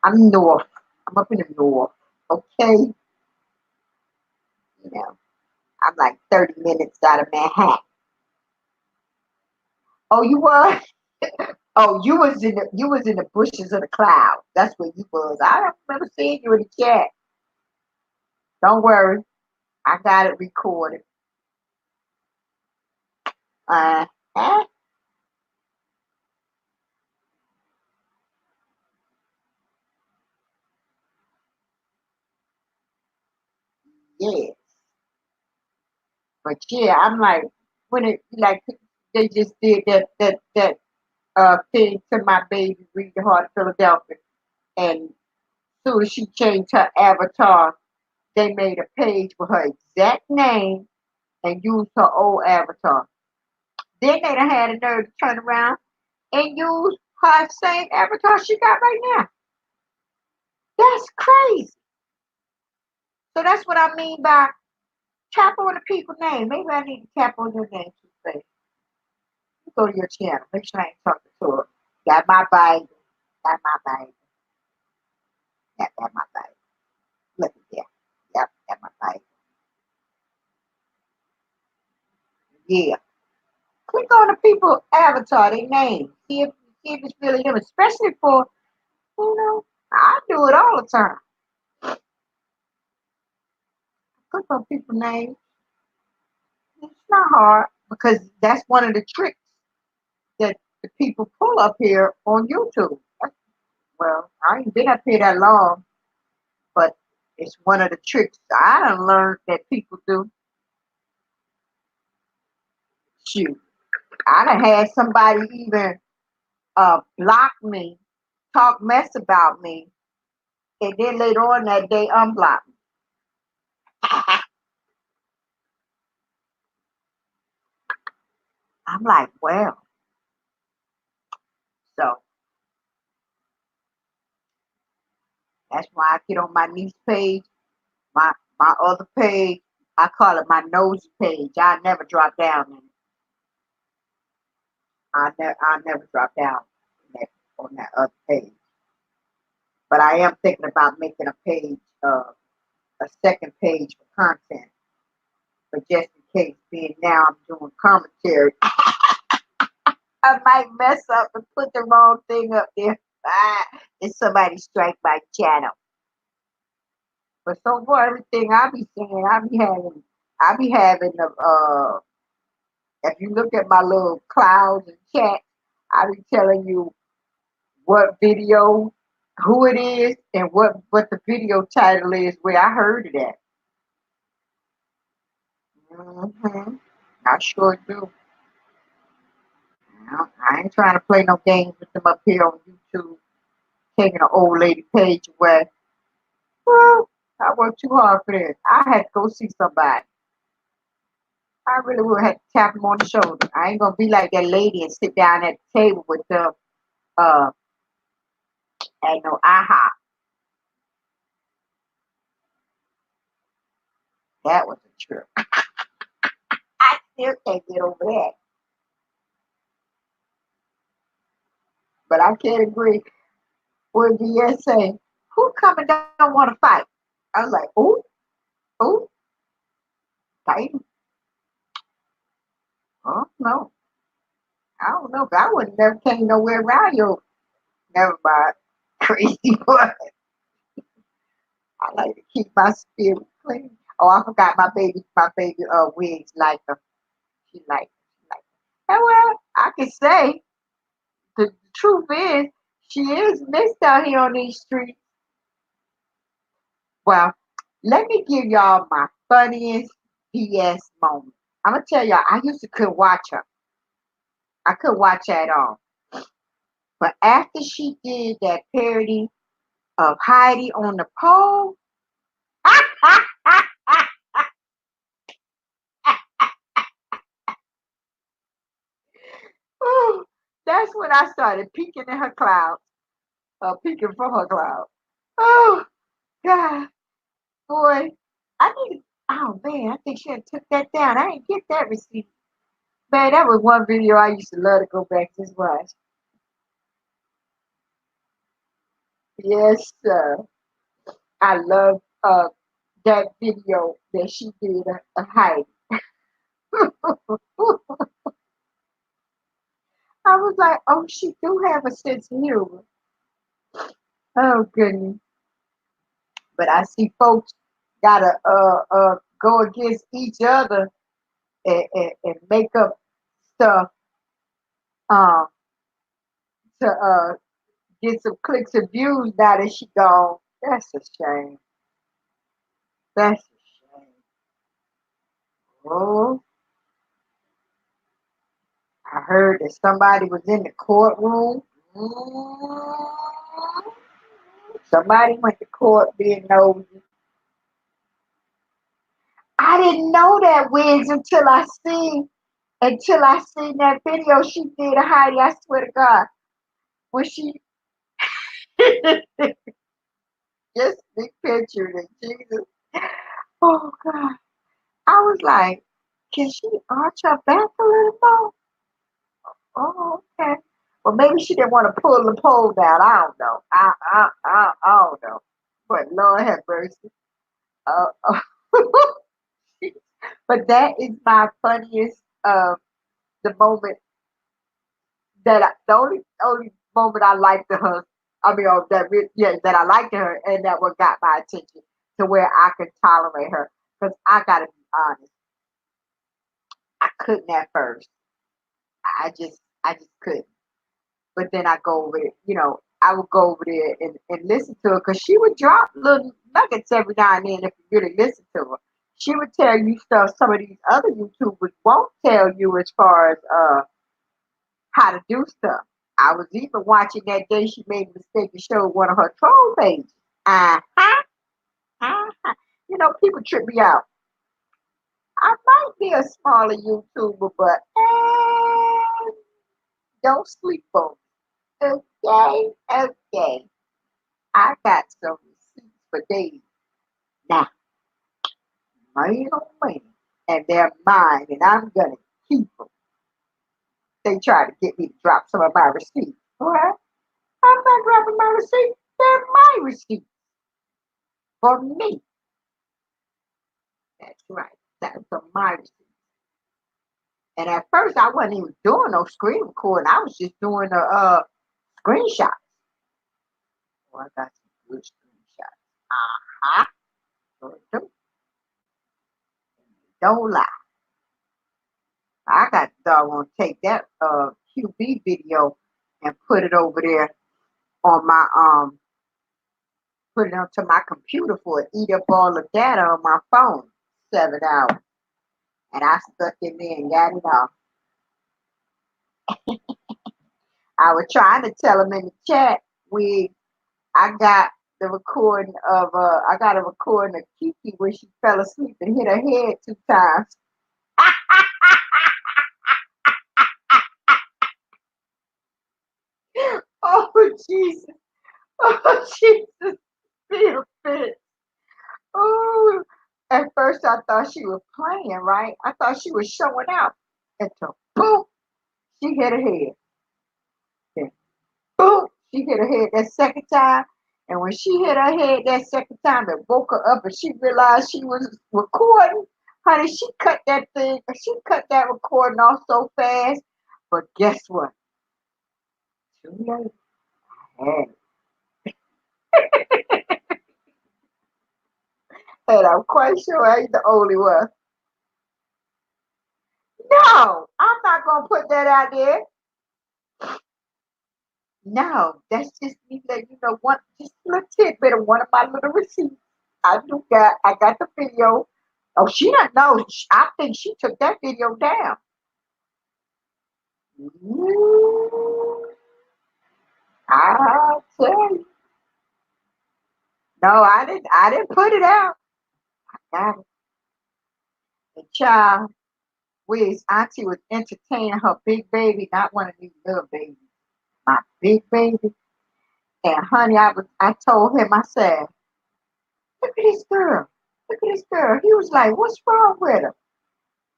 A: I'm north. I'm up in the north. Okay, you know, I'm like 30 minutes out of Manhattan. Oh, you was? Oh, you was in the bushes of the cloud. That's where you was. I don't remember seeing you in the chat. Don't worry, I got it recorded. Uh, yes, but yeah, I'm like when it like they just did that thing to my baby, Read the Heart of Philadelphia, and soon as she changed her avatar, they made a page with her exact name and used her old avatar. Then they done had a nerve to turn around and use her same avatar she got right now. That's crazy. So that's what I mean by tap on the people's name. Maybe I need to tap on your name to say, you go to your channel. Make sure I ain't talking to her. Got my Bible. Got my Bible. Got my Bible. Look at there. Yep, got my Bible. Yeah. Click on the people avatar, their name. See if it's really them, especially for, I do it all the time. Click on people's names. It's not hard because that's one of the tricks that the people pull up here on YouTube. Well, I ain't been up here that long, but it's one of the tricks I done learned that people do. Shoot, I done had somebody even block me, talk mess about me, and then later on that day unblock me. I'm like, well, so that's why I get on my niece page, my my other page. I call it my nosy page. I never drop down in it. I never drop down in on that other page. But I am thinking about making a page, a second page for content. But just in case, being now I'm doing commentary, I might mess up and put the wrong thing up there. And somebody strike my channel. But so far, everything I be saying, I be having the if you look at my little clouds and chat, I be telling you what video, who it is, and what the video title is, where I heard it at. I sure do. I ain't trying to play no games with them up here on YouTube, taking an old lady page away. Well, I worked too hard for this. I had to go see somebody. I really would have to tap him on the shoulder. I ain't gonna be like that lady and sit down at the table with them uh at no aha. That was a trip. I still can't get over that. But I can't agree with VS saying, who come and don't want to fight? I was like, ooh, fight. Oh no. I don't know, but I would never came nowhere around you. Never mind. Crazy boy. I like to keep my spirit clean. Oh, I forgot my baby wigs like her. She like and well, I can say the truth is she is missed out here on these streets. Well, let me give y'all my funniest BS moment. I'm gonna tell y'all, I used to couldn't watch her. I couldn't watch her at all. But after she did that parody of Heidi on the pole, ooh, that's when I started peeking in her cloud, peeking from her cloud. Oh God, boy, I need. Oh man, I think she had took that down. I didn't get that receipt. Man, that was one video I used to love to go back to watch. Yes, sir. I love that video that she did a Heidi. I was like, oh, she do have a sense of humor. Oh goodness. But I see folks gotta go against each other and make up stuff um to get some clicks and views now that she gone. That's a shame. That's a shame. Oh, I heard that somebody was in the courtroom. Mm, somebody went to court being nosy. I didn't know that wigs until I seen that video she did of Heidi. I swear to God, when she just big picture and Jesus. Oh God, I was like, can she arch her back a little more? Oh, okay. Well, maybe she didn't want to pull the pole down. I don't know. I don't know. But Lord have mercy. Uh, but that is my funniest. The moment the only moment I liked her. I mean, that I liked her, and that what got my attention to where I could tolerate her. Because I gotta be honest, I couldn't at first. I just couldn't. But then I go over it, I would go over there and listen to her because she would drop little nuggets every now and then if you really listen to her. She would tell you stuff some of these other YouTubers won't tell you as far as how to do stuff. I was even watching that day she made a mistake and showed one of her troll pages. Uh-huh, uh-huh. People trip me out. I might be a smaller YouTuber, but don't sleep on me. Okay, okay. I got some receipts for days now, man on man, and they're mine, and I'm gonna keep them. They try to get me to drop some of my receipts. Well, I'm not dropping my receipts. They're my receipts for me. That's right. That's for my receipts. And at first, I wasn't even doing no screen recording. I was just doing the screenshots. Oh, I got some good screenshots. Uh-huh. Don't lie. I got to doggone take that QB video and put it over there on my put it onto my computer for it eat up all the data on my phone. 7 hours. And I stuck it in and got it off. I was trying to tell him in the chat we I got I got a recording of Kiki where she fell asleep and hit her head 2 times. Oh, Jesus. Oh, Jesus. Be a fit. Oh, at first I thought she was playing, right? I thought she was showing out. Until boom, she hit her head. Then boom, she hit her head that second time. And when she hit her head that second time, it woke her up and she realized she was recording. Honey, she cut that thing, she cut that recording off so fast. But guess what? Too late. And, and I'm quite sure I ain't the only one. No, I'm not gonna put that out there. No, that's just me letting you know one just a little tidbit of one of my little receipts. I got the video. Oh, she doesn't know. I think she took that video down. Ooh, I'll tell you. No, I didn't put it out. Got it. The child, Wiz, Auntie was entertaining her big baby, not one of these little babies. My big baby. And honey, I told him, I said, look at this girl. Look at this girl. He was like, what's wrong with her?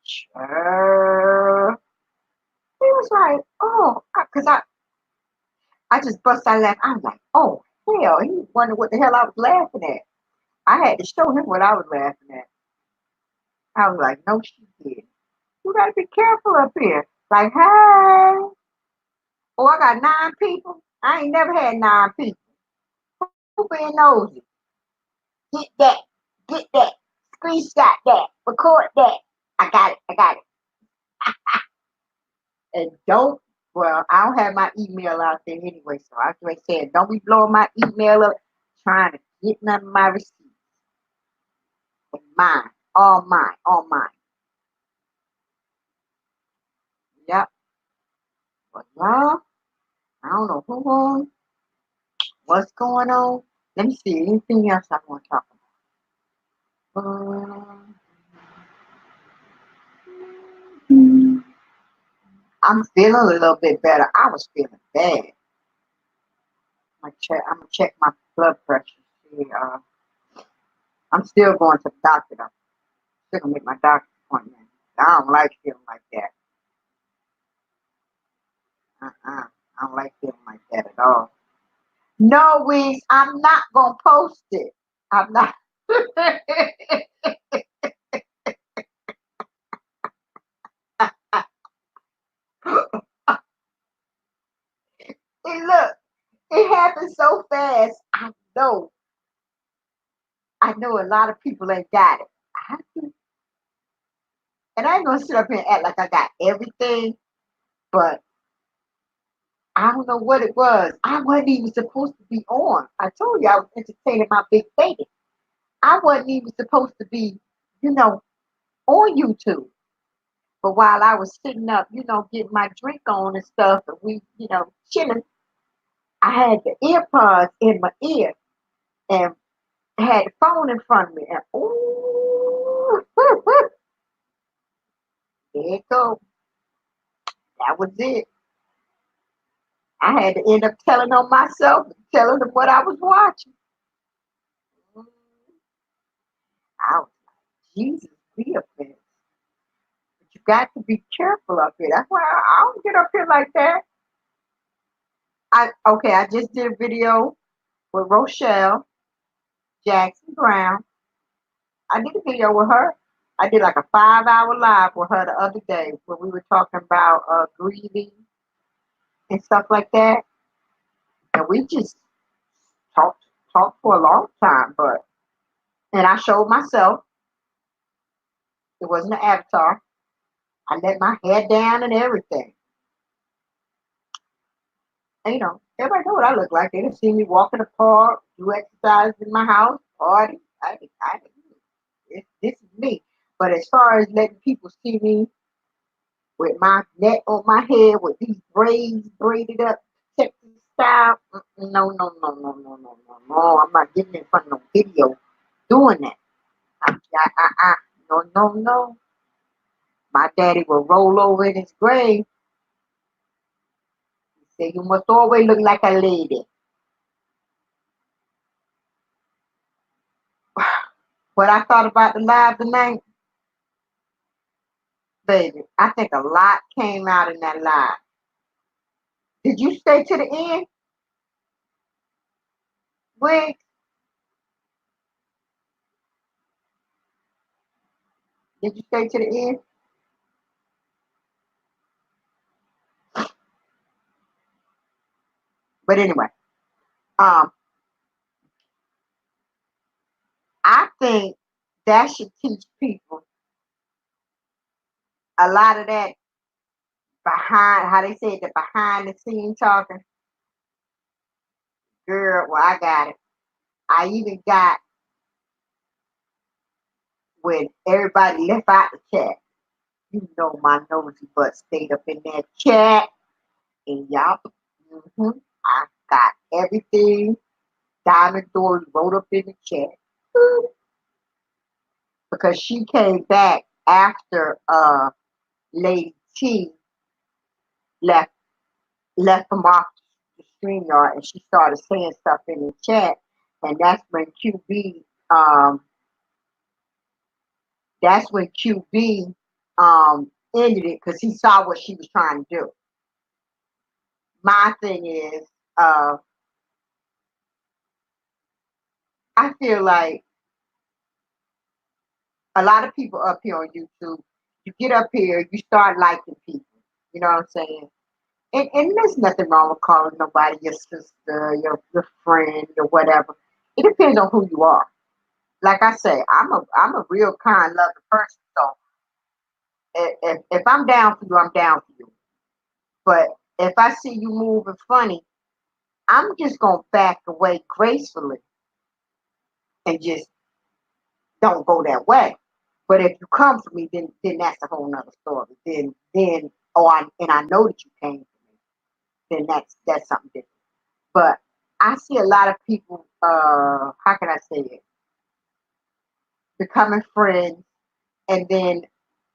A: Sure. He was like, oh, because I just bust out laughing. I was like, oh, hell. He wondered what the hell I was laughing at. I had to show him what I was laughing at. I was like, no, she did. You got to be careful up here. Like, hey. Oh, I got 9 people. I ain't never had 9 people. Who being nosy? Get that. Get that. Screenshot that. Record that. I got it. I got it. And don't, well, I don't have my email out there anyway, so I was saying, don't be blowing my email up trying to get none of my receipts. And mine, all mine, all mine. Yep. But y'all, I don't know who on, what's going on. Let me see, anything else I want to talk about. I'm feeling a little bit better. I was feeling bad. I'm gonna check my blood pressure. See, I'm still going to the doctor though. Still gonna make my doctor's appointment. I don't like feeling like that. Uh-uh. I don't like feeling like that at all. No, Weez, I'm not gonna post it. I'm not. Hey, look, it happened so fast. Know, I know a lot of people ain't got it. And I ain't gonna sit up here and act like I got everything, but I don't know what it was. I wasn't even supposed to be on. I told you I was entertaining my big baby. I wasn't even supposed to be, you know, on YouTube. But while I was sitting up, getting my drink on and stuff, and we, chilling, I had the earpods in my ear and had the phone in front of me. And ooh, there it go. That was it. I had to end up telling on myself, telling them what I was watching. Mm, I was like, Jesus, be a fence. But you got to be careful up here. That's why I don't get up here like that. I just did a video with Rochelle Jackson Brown. I did a video with her. I did like a 5-hour live with her the other day where we were talking about grieving and stuff like that. And we just talked for a long time. And I showed myself. It wasn't an avatar. I let my hair down and everything. And everybody know what I look like. They done see me walk in the park, do exercise in my house, party. This is me. But as far as letting people see me with my net on my head with these braids braided up, Texas style, no, no, no, no, no, no, no, no. I'm not getting in front of no video doing that. I, no, no, no. My daddy will roll over in his grave. He said, "You must always look like a lady." What I thought about the live tonight, baby, I think a lot came out in that live. Did you stay to the end, Wig? Did you stay to the end? But anyway, um, I think that should teach people a lot of that behind, how they say the behind the scene talking. Girl, well, I got it. I even got when everybody left out the chat. You know my nosy butt stayed up in that chat, and y'all, I got everything Diamond Dory wrote up in the chat. Because she came back after Lady T left left from off the stream yard, and she started saying stuff in the chat, and that's when QB ended it because he saw what she was trying to do. My thing is, uh, I feel like a lot of people up here on YouTube, you get up here, you start liking people. You know what I'm saying? And there's nothing wrong with calling nobody your sister, your friend, or whatever. It depends on who you are. Like I say, I'm a real kind, loving person. So if I'm down for you, I'm down for you. But if I see you moving funny, I'm just gonna back away gracefully and just don't go that way. But if you come for me, then that's a whole nother story. Then and I know that you came for me, then that's something different. But I see a lot of people, how can I say it, becoming friends, and then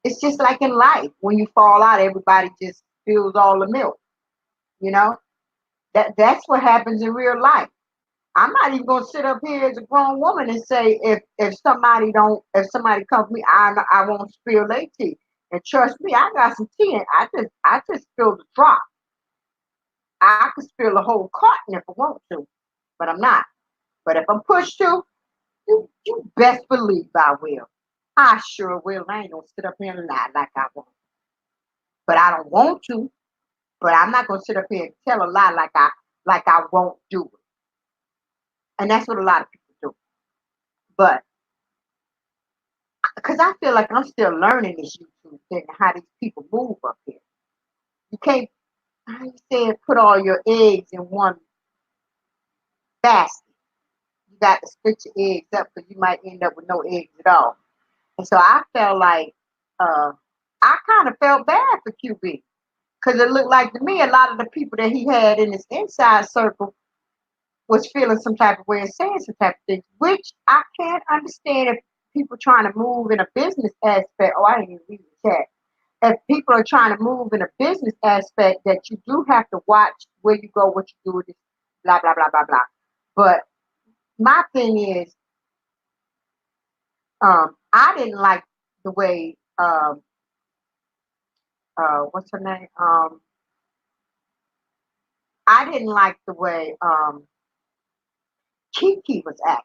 A: it's just like in life. When you fall out, everybody just spills all the milk. You know, that's what happens in real life. I'm not even gonna sit up here as a grown woman and say if somebody comes to me, I won't spill their tea. And trust me, I got some tea, and I just spilled a drop. I could spill a whole carton if I want to, but I'm not. But if I'm pushed to, you best believe I will. I sure will. I ain't gonna sit up here and lie like I want. But I don't want to. But I'm not gonna sit up here and tell a lie like I won't do it. And that's what a lot of people do. But because I feel like I'm still learning this YouTube thing and how these people move up here. You can't, how you say it, put all your eggs in one basket. You got to split your eggs up because you might end up with no eggs at all. And so I felt like uh, I kind of felt bad for QB because it looked like to me a lot of the people that he had in his inside circle was feeling some type of way and saying some type of things, which I can't understand if people trying to move in a business aspect. Oh, I didn't even read the chat. If people are trying to move in a business aspect, that you do have to watch where you go, what you do with this, blah blah blah blah blah. But my thing is, I didn't like the way what's her name? I didn't like the way Kiki was acting.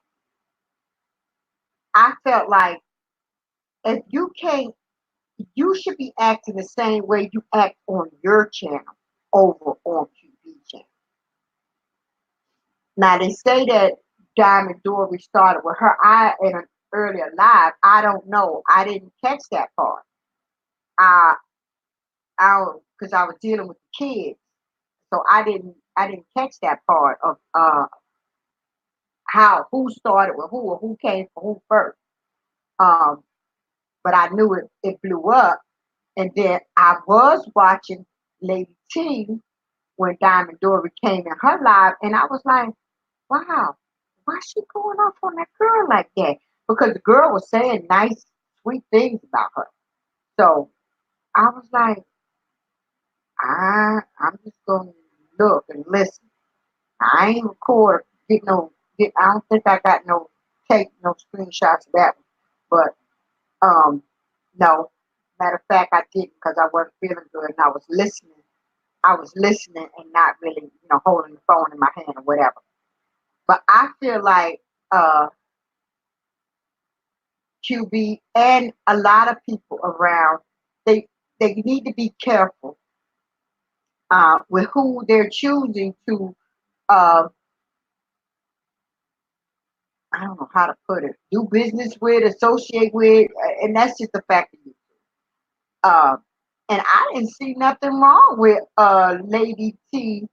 A: I felt like if you can't, you should be acting the same way you act on your channel over on QB channel. Now they say that Diamond Dory started with her. I in an earlier live. I don't know. I didn't catch that part. I because I was dealing with the kids, so I didn't catch that part of how who started with who or who came for who first. Um, but I knew it blew up, and then I was watching Lady T when Diamond Dory came in her live, and I was like, wow, why she going off on that girl like that? Because the girl was saying nice, sweet things about her. So I was like, I'm just gonna look and listen. I ain't record, I don't think I got no tape, no screenshots of that one. But no. Matter of fact, I didn't because I wasn't feeling good and I was listening. I was listening and not really, holding the phone in my hand or whatever. But I feel like QB and a lot of people around, they they need to be careful with who they're choosing to. Uh, I don't know how to put it. Do business with, associate with, and that's just the fact of it. Uh, and I didn't see nothing wrong with Lady T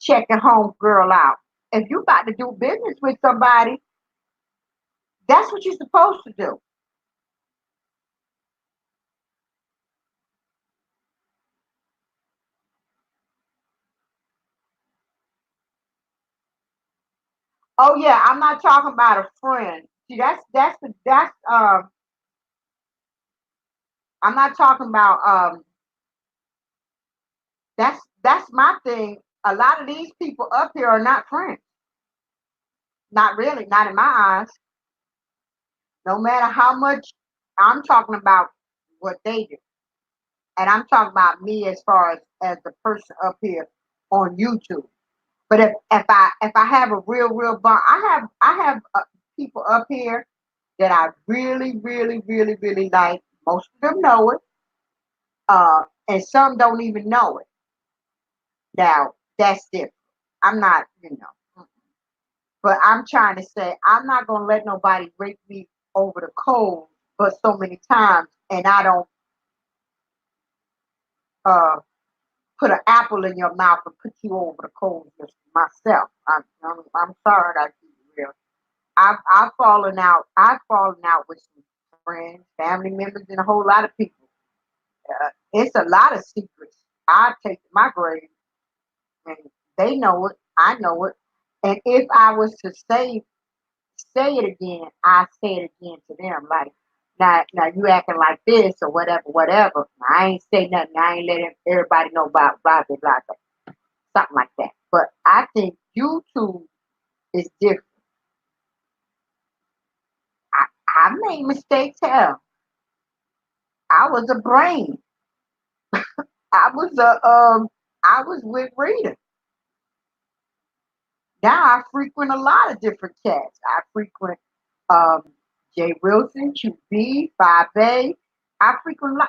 A: checking home girl out. If you about to do business with somebody, that's what you're supposed to do. Oh yeah, I'm not talking about a friend. See, that's I'm not talking about that's my thing. A lot of these people up here are not friends. Not really, not in my eyes. No matter how much I'm talking about what they do. And I'm talking about me as far as the person up here on YouTube. But if I have a real bond, I have people up here that I really like. Most of them know it, and some don't even know it. Now that's different. I'm not, but I'm trying to say I'm not gonna let nobody break me over the coals, but so many times, and I don't uh, put an apple in your mouth and put you over the coals just myself. I'm sorry, I keep it real. I've fallen out with some friends, family members, and a whole lot of people. It's a lot of secrets I take to my grave, and they know it. I know it. And if I was to say it again, I say it again to them. Like, now you acting like this or whatever, whatever. I ain't say nothing. I ain't letting everybody know about blah blah blah, something like that. But I think YouTube is different. I made mistakes. Hell, I was a brain. I was I was with Rita. Now I frequent a lot of different cats. I frequent um Jay Wilson, QB, 5A. I frequent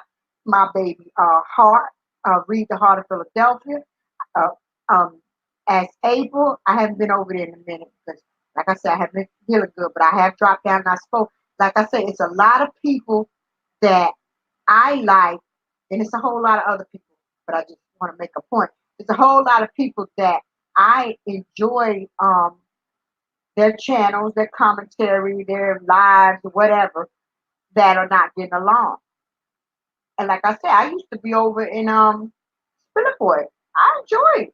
A: my baby Heart, Read the Heart of Philadelphia. Uh, um as April, I haven't been over there in a minute because like I said, I haven't been feeling good, but I have dropped down and I spoke. Like I said, it's a lot of people that I like, and it's a whole lot of other people, but I just want to make a point. It's a whole lot of people that I enjoy their channels, their commentary, their lives, whatever, that are not getting along. And like I said, I used to be over in Spillipore. I enjoy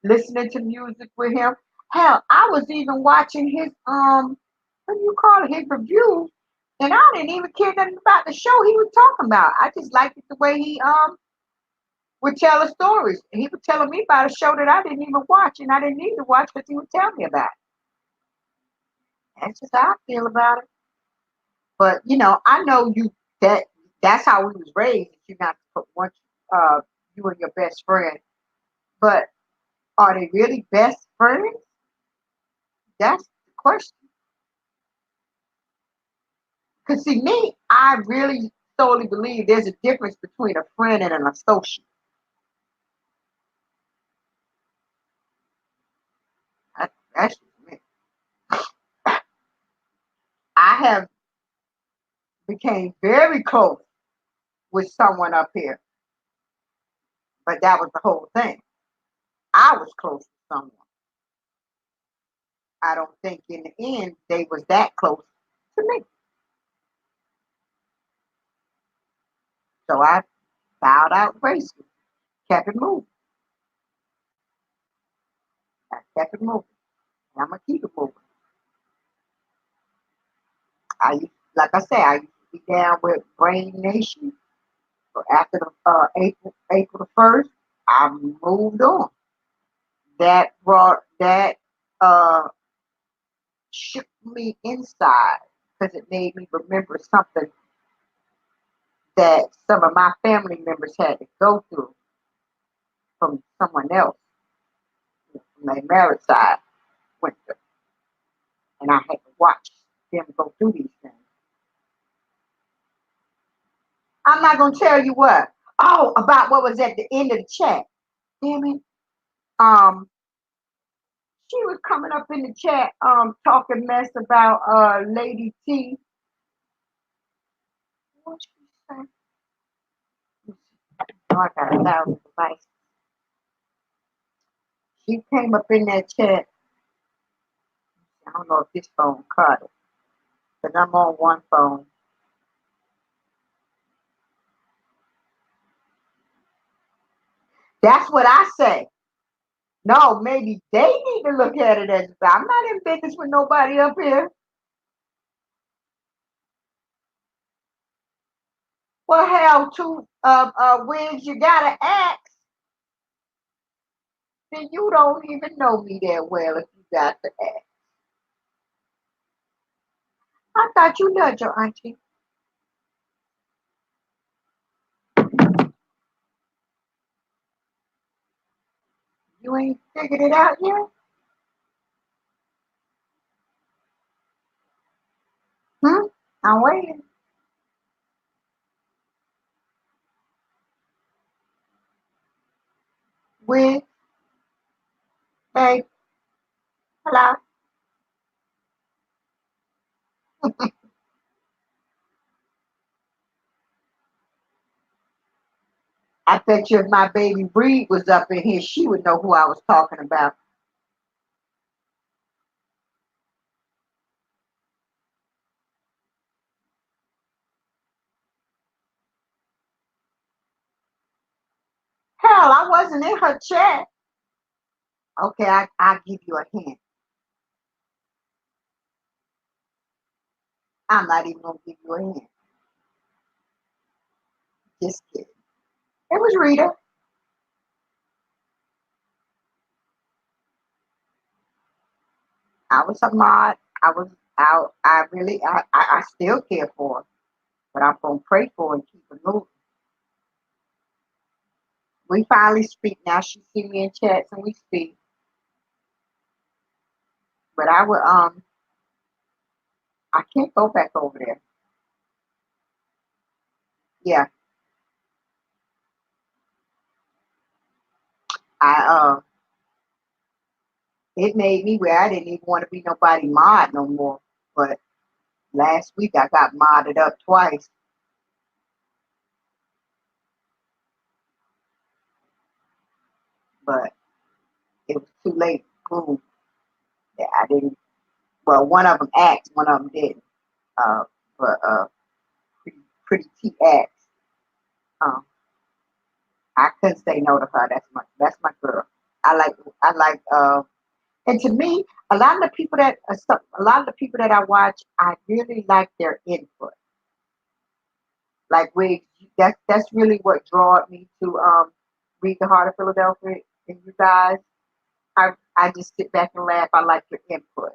A: listening to music with him. Hell, I was even watching his what do you call it, his reviews, and I didn't even care nothing about the show he was talking about. I just liked it the way he would tell the stories. He was telling me about a show that I didn't even watch, and I didn't need to watch because he would tell me about it. That's just how I feel about it. But I know that that's how we was raised. You're not to put once you and your best friend. But are they really best friends? That's the question. Because see, me, I really solely believe there's a difference between a friend and an associate. That's just me. I have became very close with someone up here, but that was the whole thing. I was close to someone. I don't think in the end they was that close to me. So I bowed out gracefully, kept it moving. I kept it moving. And I'm gonna keep it moving. Like I said, I used to be down with Brain Nation. So after the April the 1st, I moved on. That brought that uh shook me inside because it made me remember something that some of my family members had to go through from someone else from their marriage side went through. And I had to watch them go through these things. I'm not gonna tell you what. Oh, about what was at the end of the chat. Damn it. Um, she was coming up in the chat, talking mess about Lady T. What she say? Oh, I got 1,000 devices. She came up in that chat. I don't know if this phone caught it, because I'm on one phone. That's what I say. No, maybe they need to look at it as I'm not in business with nobody up here. Well, hell, two wigs, you gotta ask. Then you don't even know me that well if you got to ask. I thought you loved your auntie. You ain't figured it out yet? Hmm? I'm waiting. Wig, hey, hello. I bet you if my baby Breed was up in here, she would know who I was talking about. Hell, I wasn't in her chat. Okay, I'll give you a hint. I'm not even gonna give you a hint. Just kidding. It was Rita. I was a mod. I was out. I still care for her, but I'm gonna pray for her and keep her moving. We finally speak now. She see me in chats and we speak. But I can't go back over there. Yeah, I it made me where I didn't even want to be nobody mod no more. But last week I got modded up twice, but it was too late. Boom. Yeah, I didn't. Well, one of them asked, one of them didn't. Uh, but pretty T asked. Um, I couldn't say no to her. That's my girl. I like and to me, a lot of the people that I watch, I really like their input. Like that's really what drawed me to read the Heart of Philadelphia and you guys. I just sit back and laugh. I like your input.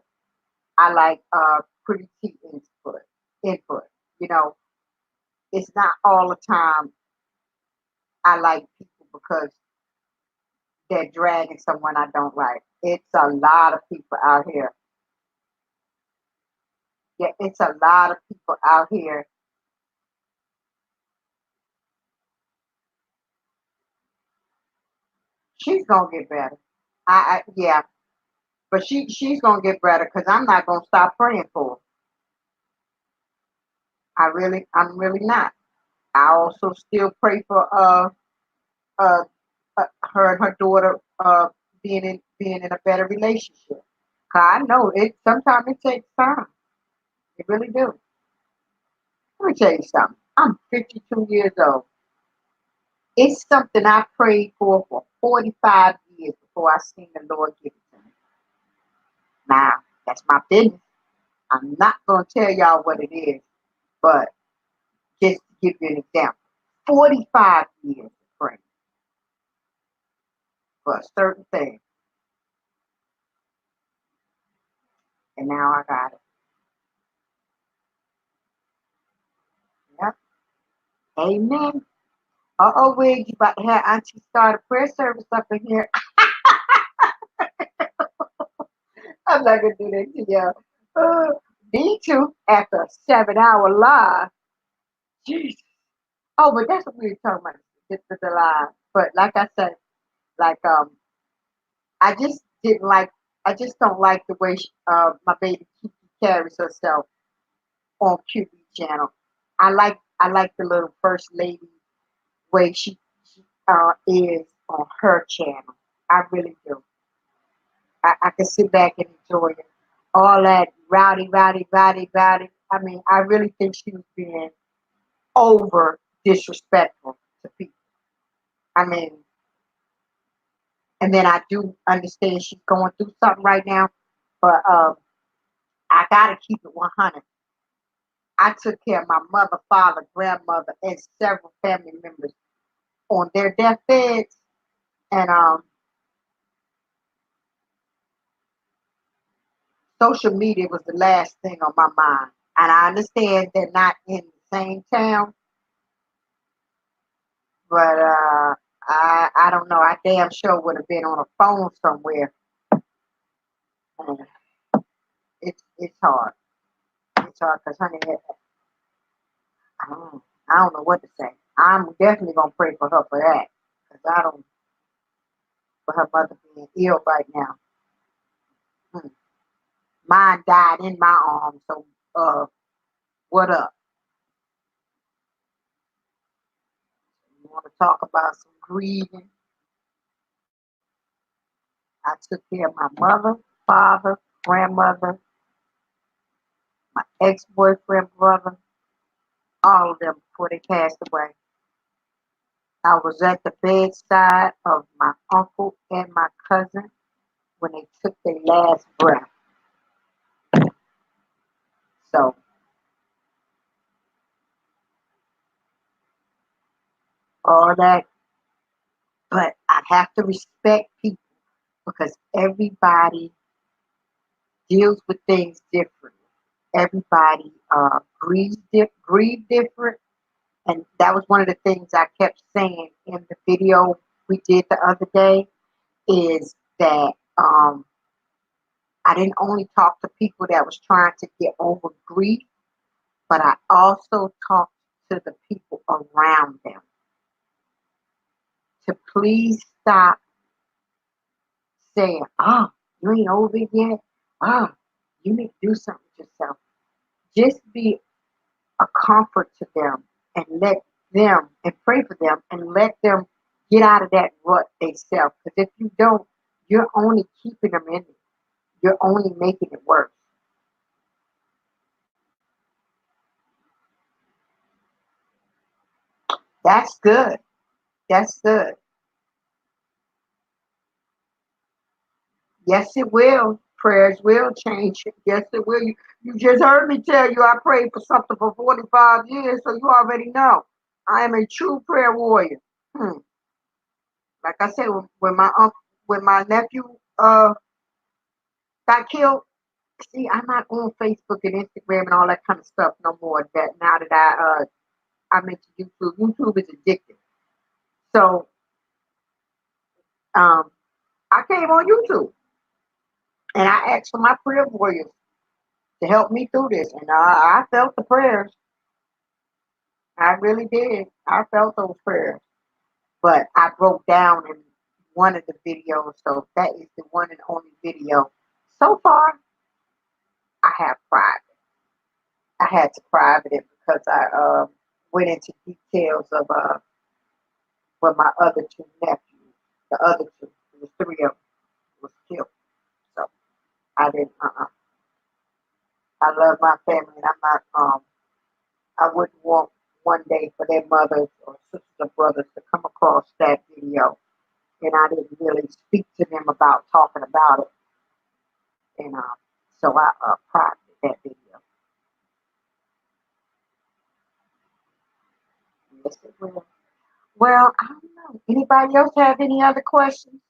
A: I like pretty T input. You know, it's not all the time I like people because they're dragging someone I don't like. It's a lot of people out here. Yeah, it's a lot of people out here. She's gonna get better. Yeah, but she's gonna get better because I'm not gonna stop praying for her. I'm really not. I also still pray for uh, her and her daughter being in a better relationship. 'Cause I know it. Sometimes it takes time. It really do. Let me tell you something. I'm 52 years old. It's something I prayed for 45 years before I seen the Lord give it to me. Now, that's my business. I'm not going to tell y'all what it is, but just to give you an example. 45 years of praying for a certain thing, and now I got it. Yep. Amen. Uh-oh, Wig, you about to have Auntie start a prayer service up in here. I'm not going to do that to y'all. Me too, after a 7-hour live. Jeez. Oh, but that's what we were talking about, the live. But like I said, like, I just didn't like, I just don't like the way my baby Kiki carries herself on QB channel. I like the little first lady way she is on her channel. I really do. I can sit back and enjoy it. All that rowdy, rowdy, rowdy, rowdy. I mean, I really think she was being over disrespectful to people. I mean, and then I do understand she's going through something right now, but I gotta keep it 100. I took care of my mother, father, grandmother, and several family members on their deathbeds, and social media was the last thing on my mind. And I understand they're not in the same town, but I don't know. I damn sure would have been on a phone somewhere. And it's hard. It's hard because, honey, I don't know what to say. I'm definitely gonna pray for her for that because I don't for her mother being ill right now. Hmm. Mine died in my arms, so what up? You want to talk about some grieving? I took care of my mother, father, grandmother, my ex-boyfriend, brother, all of them before they passed away. I was at the bedside of my uncle and my cousin when they took their last breath. So all that, but I have to respect people because everybody deals with things differently. Everybody grieve different, and that was one of the things I kept saying in the video we did the other day. Is that I didn't only talk to people that was trying to get over grief, but I also talked to the people around them to please stop saying, "Ah, you ain't over it yet. Ah, you need to do something with yourself." Just be a comfort to them and let them and pray for them and let them get out of that rut themselves. Because if you don't, you're only keeping them in it. You're only making it worse. That's good. That's good. Yes, it will. Prayers will change it. Yes, it will. You just heard me tell you I prayed for something for 45 years, so you already know. I am a true prayer warrior. Hmm. Like I said, when my nephew got killed, see, I'm not on Facebook and Instagram and all that kind of stuff no more. That now that I'm into YouTube. YouTube is addictive. So um, I came on YouTube and I asked for my prayer warriors to help me through this, and I felt the prayers. I really did. I felt those prayers, but I broke down in one of the videos, so that is the one and only video. So far, I have private. I had to private it because I went into details of what my other two nephews, the other two, there was three of them, was killed. So I didn't. I love my family, and I'm not. I wouldn't want one day for their mothers or sisters or brothers to come across that video, and I didn't really speak to them about talking about it, and so I private that video. Yes, it will. Well, I don't know. Anybody else have any other questions?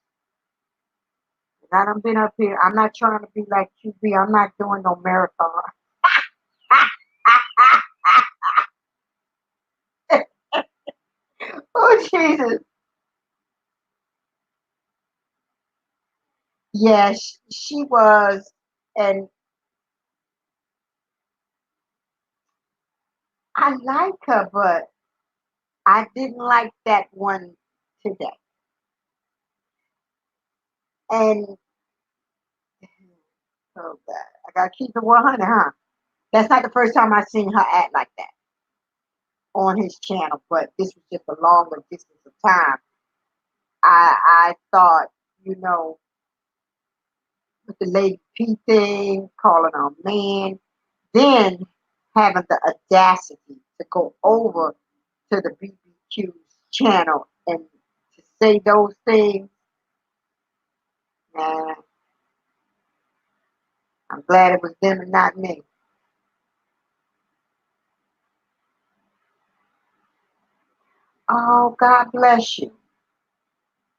A: 'Cause I done been up here. I'm not trying to be like QB. I'm not doing no marathon. Oh, Jesus. Yes, she was. And I like her, but I didn't like that one today. And, oh, God. I got to keep it 100, huh? That's not the first time I've seen her act like that on his channel, but this was just a longer distance of time. I thought, you know, with the Lady P thing, calling her a man, then having the audacity to go over to the BBQ's channel and to say those things, man, I'm glad it was them and not me. Oh, God bless you.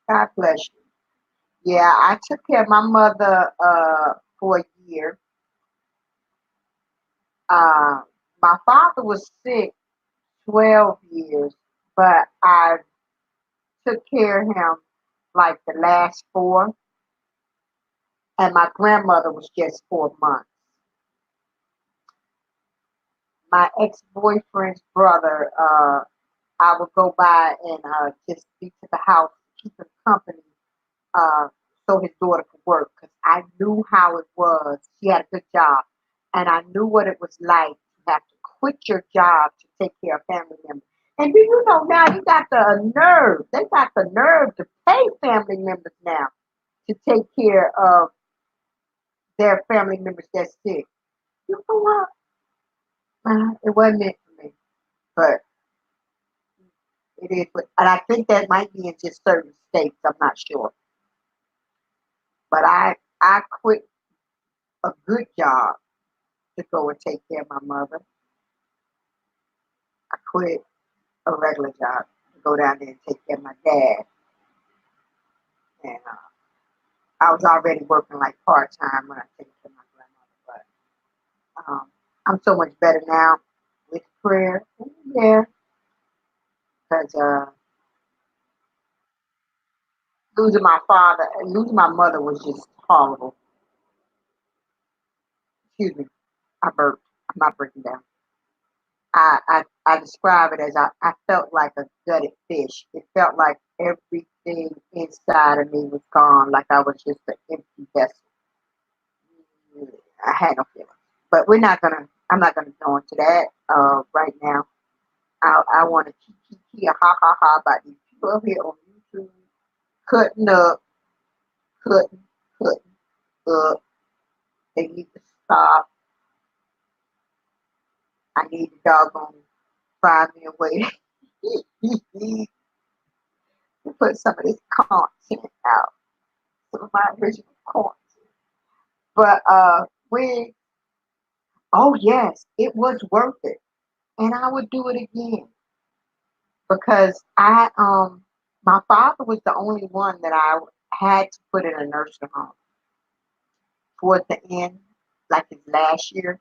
A: God bless you. Yeah, I took care of my mother for a year. Uh, my father was sick 12 years, but I took care of him like the last four, and my grandmother was just 4 months. My ex-boyfriend's brother, I would go by and just be to the house, keep him company, uh, so his daughter could work. Because I knew how it was. She had a good job, and I knew what it was like to have to quit your job to take care of family members. And do you know now you got the nerve? They got the nerve to pay family members now to take care of their family members that's sick. You know what? It wasn't meant for me, but it is. And I think that might be in just certain states. I'm not sure, but I quit a good job to go and take care of my mother. I quit a regular job to go down there and take care of my dad, and I was already working like part time when I took care of my grandmother. But I'm so much better now with prayer. Yeah, because losing my father and losing my mother was just horrible. Excuse me, I burped. I'm not breaking down. I describe it as I felt like a gutted fish. It felt like everything inside of me was gone, like I was just an empty vessel. I had no feelings. But I'm not gonna go into that right now. I want to keep ha ha ha about these people up here on YouTube cutting up, cutting, cutting up. They need to stop. I need to doggone find me a way to put some of this content out, some of my original content. But when oh yes, it was worth it, and I would do it again because I my father was the only one that I had to put in a nursing home toward the end, like his last year,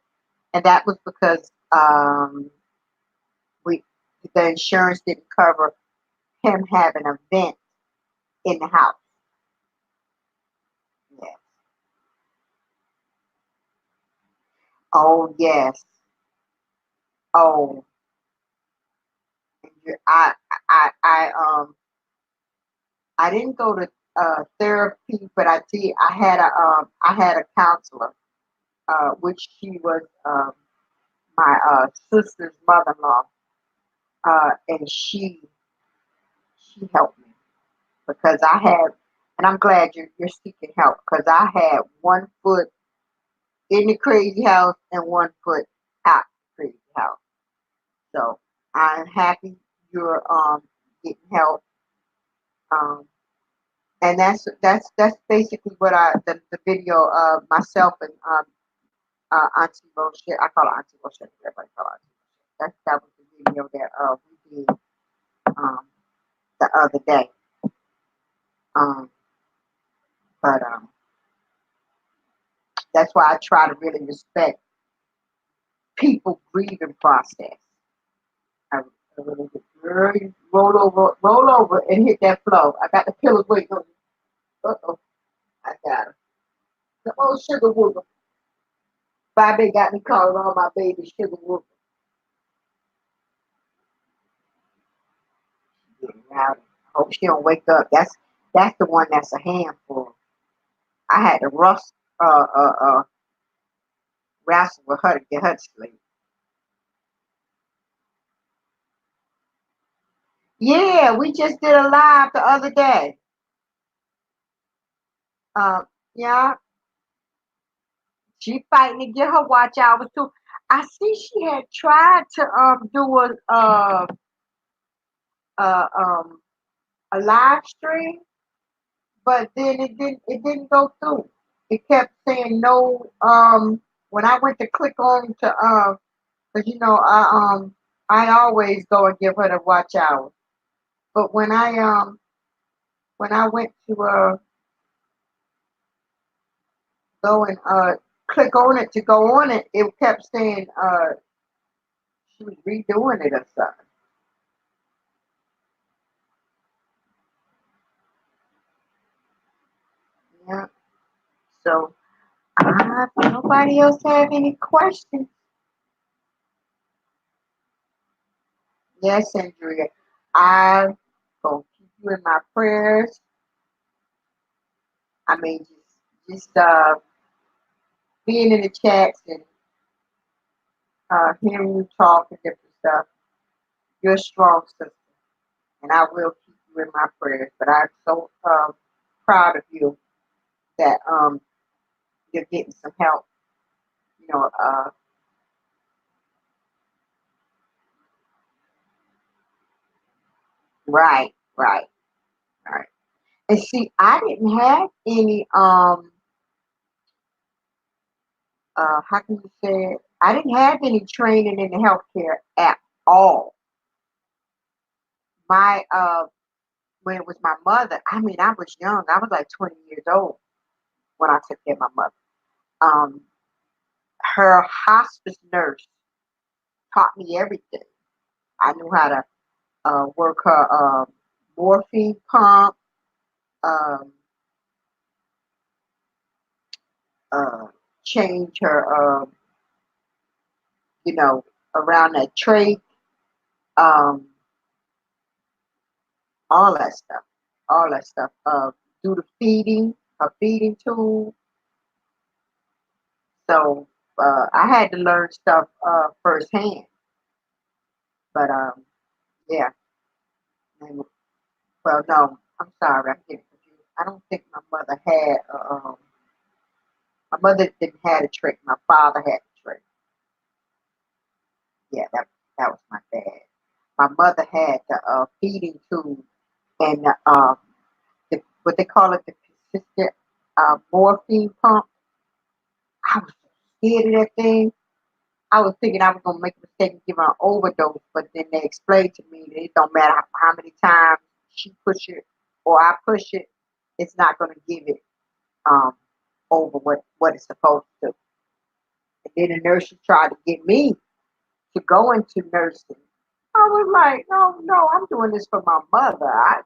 A: and that was because we the insurance didn't cover him having a vent in the house. Yeah. Oh yes. Oh, I I didn't go to therapy, but I had a counselor, which she was my sister's mother-in-law, and she helped me because I had, and I'm glad you're seeking help because I had one foot in the crazy house and one foot out the crazy house. So I'm happy you're getting help. Um, and that's basically what the video of myself and Auntie Bullshit. I call her Auntie Bullshit. Everybody call her Auntie Bullshit. That was the video that we did. Um, the other day. Um, but that's why I try to really respect people grieving process. I, I really do. Girl, you roll over and hit that floor. I got the pillows waiting on you. Uh-oh, I got her. The old sugar wooger. Bobby got me calling all my babies sugar wooger. Getting rowdy. Hope she don't wake up. That's the one that's a handful. I had to wrestle with her to get her to sleep. Yeah, we just did a live the other day. Yeah, she fighting to get her watch hours too. I see she had tried to do uh um a live stream, but then it didn't go through. It kept saying no. When I went to click on to because I always go and give her the watch hours. But when I went to go and click on it to go on it, it kept saying she was redoing it or something. Yeah. So if nobody else have any questions, yes, Andrea, I gonna keep you in my prayers. I mean, just being in the chats and hearing you talk and different stuff. You're a strong sister, and I will keep you in my prayers. But I'm so proud of you that you're getting some help. You know, right, right, right. And see, I didn't have any how can you say it? I didn't have any training in the healthcare at all. My when it was my mother, I mean, I was young. I was like 20 years old when I took care of my mother. Um, her hospice nurse taught me everything. I knew how to work her morphine pump, um, uh, change her, around that trach, um, all that stuff, all that stuff. Do the feeding, her feeding tube. So I had to learn stuff firsthand. But yeah, and, well, no, I'm sorry, I'm getting confused. I don't think my mother had. My mother didn't have a trach. My father had a trach. Yeah, that was my dad. My mother had the feeding tube and what they call it, the consistent morphine pump. I was so scared of that thing. I was thinking I was gonna make a mistake and give her an overdose, but then they explained to me that it don't matter how many times she push it or I push it, it's not gonna give it um over what it's supposed to. And then the nurse tried to get me to go into nursing. I was like, no, no, I'm doing this for my mother. I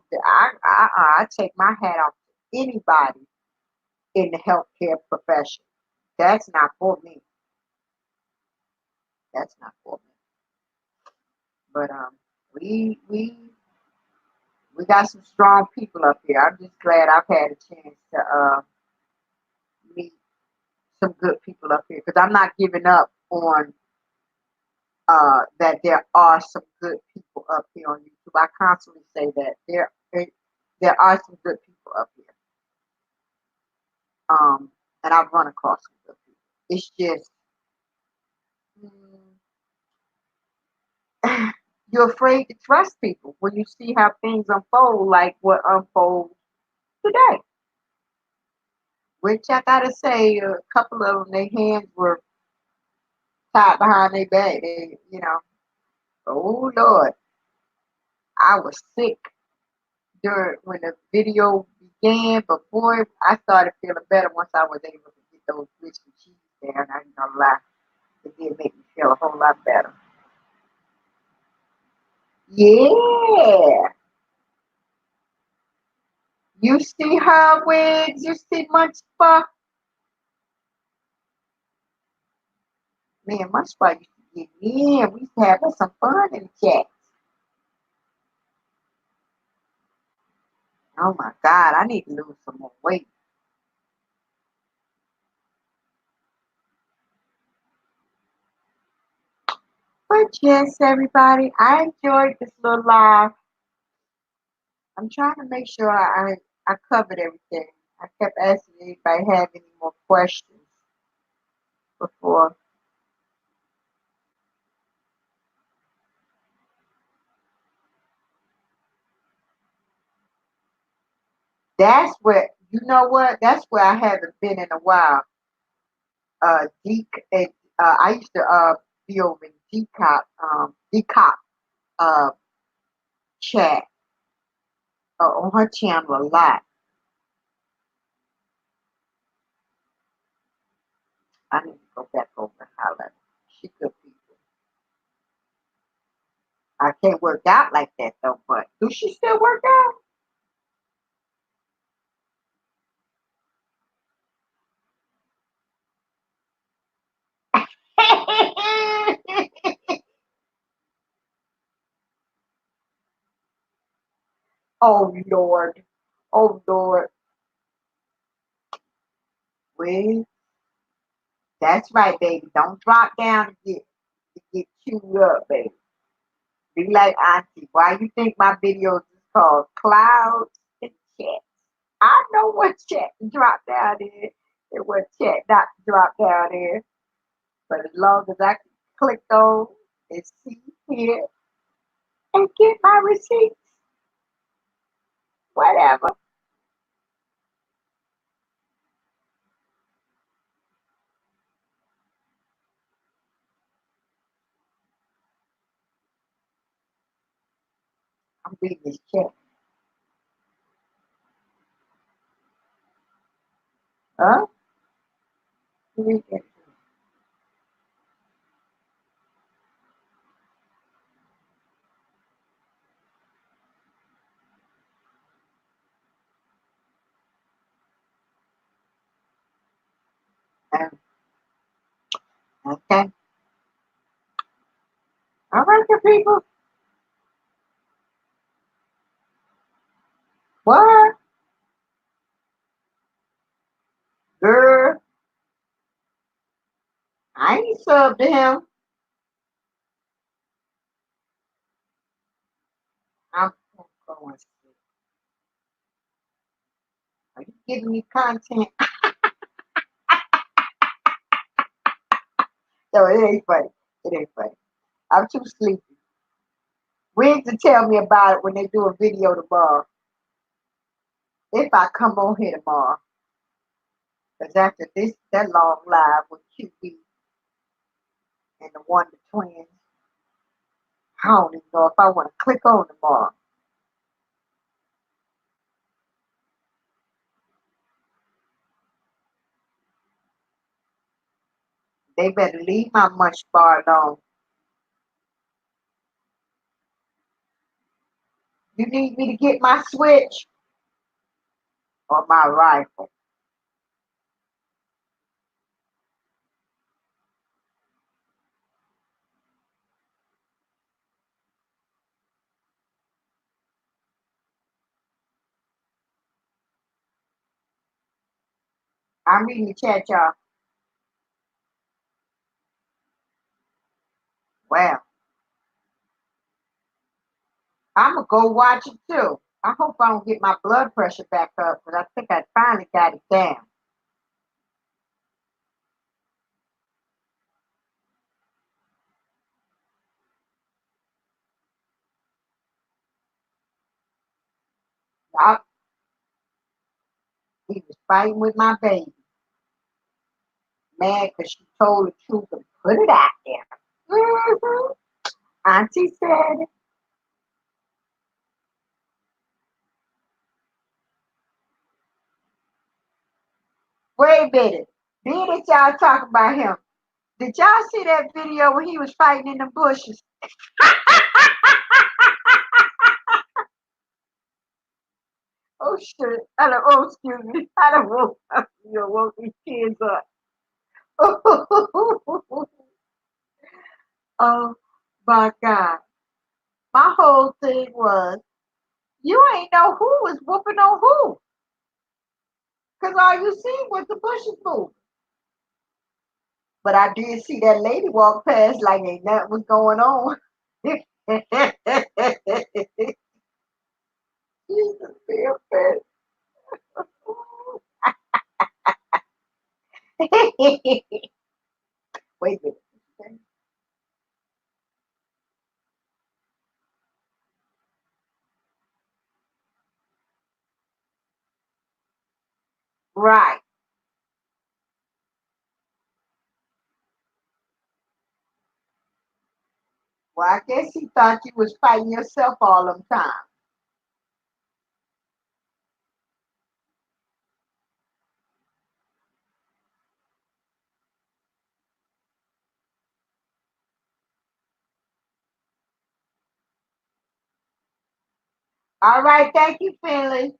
A: take my hat off to anybody in the healthcare profession. That's not for me. That's not for me. But we got some strong people up here. I'm just glad I've had a chance to meet some good people up here because I'm not giving up on that there are some good people up here on YouTube. I constantly say that there are some good people up here. And I've run across some good people. It's just you're afraid to trust people when you see how things unfold, like what unfolds today. Which I gotta say, a couple of them, their hands were tied behind their back. Oh Lord, I was sick. during when the video began, but boy, I started feeling better once I was able to get those grits and cheese there. And I ain't gonna lie, it did make me feel a whole lot better. Yeah, you see her wigs, you see Munch Spa. Man, Munch Spa used to get me in. We used to have us some fun in the chat. Oh my God, I need to lose some more weight. But yes, everybody, I enjoyed this little live. I'm trying to make sure I covered everything. I kept asking anybody have any more questions before. That's where you know what? That's where I haven't been in a while. Dec and I used to be over in Decop uh chat on her channel a lot. I need to go back over and holler. She good people. I can't work out like that though, but do she still work out? Oh Lord. Oh Lord. Well, that's right, baby. Don't drop down to get chewed up, baby. Be like Auntie. Why you think my videos is called Clouds and Chat? I know what chat to drop down there and what chat not to drop down there. But as long as I can click on and see here and get my receipts, whatever. I'm reading this chat. Huh? Read it. Okay. All right, good people. What? Girl, I ain't subbed to him. I'm going. Are you giving me content? No, it ain't funny. It ain't funny. I'm too sleepy. Wait to tell me about it when they do a video tomorrow. If I come on here tomorrow. Because after this, that long live with QB and the Wonder Twins, I don't even know if I want to click on tomorrow. They better leave my munch bar alone. You need me to get my switch or my rifle. I'm reading the chat, y'all. Well, I'm going to go watch it too. I hope I don't get my blood pressure back up because I think I finally got it down. I, he was fighting with my baby. Mad because she told the truth and put it out there. Mm-hmm. Auntie said it. wait a minute. Then that y'all talking about him. Did y'all see that video when he was fighting in the bushes? Oh shit! I don't. Oh, excuse me. I don't woke up. You woke these kids up. Oh my God! My whole thing was you ain't know who was whooping on who, cause all you seen was the bushes move. But I did see that lady walk past like ain't nothing was going on. Jesus, feel bad. Wait a minute. Right. Well, I guess he thought you was fighting yourself all them time. All right, thank you, Finley.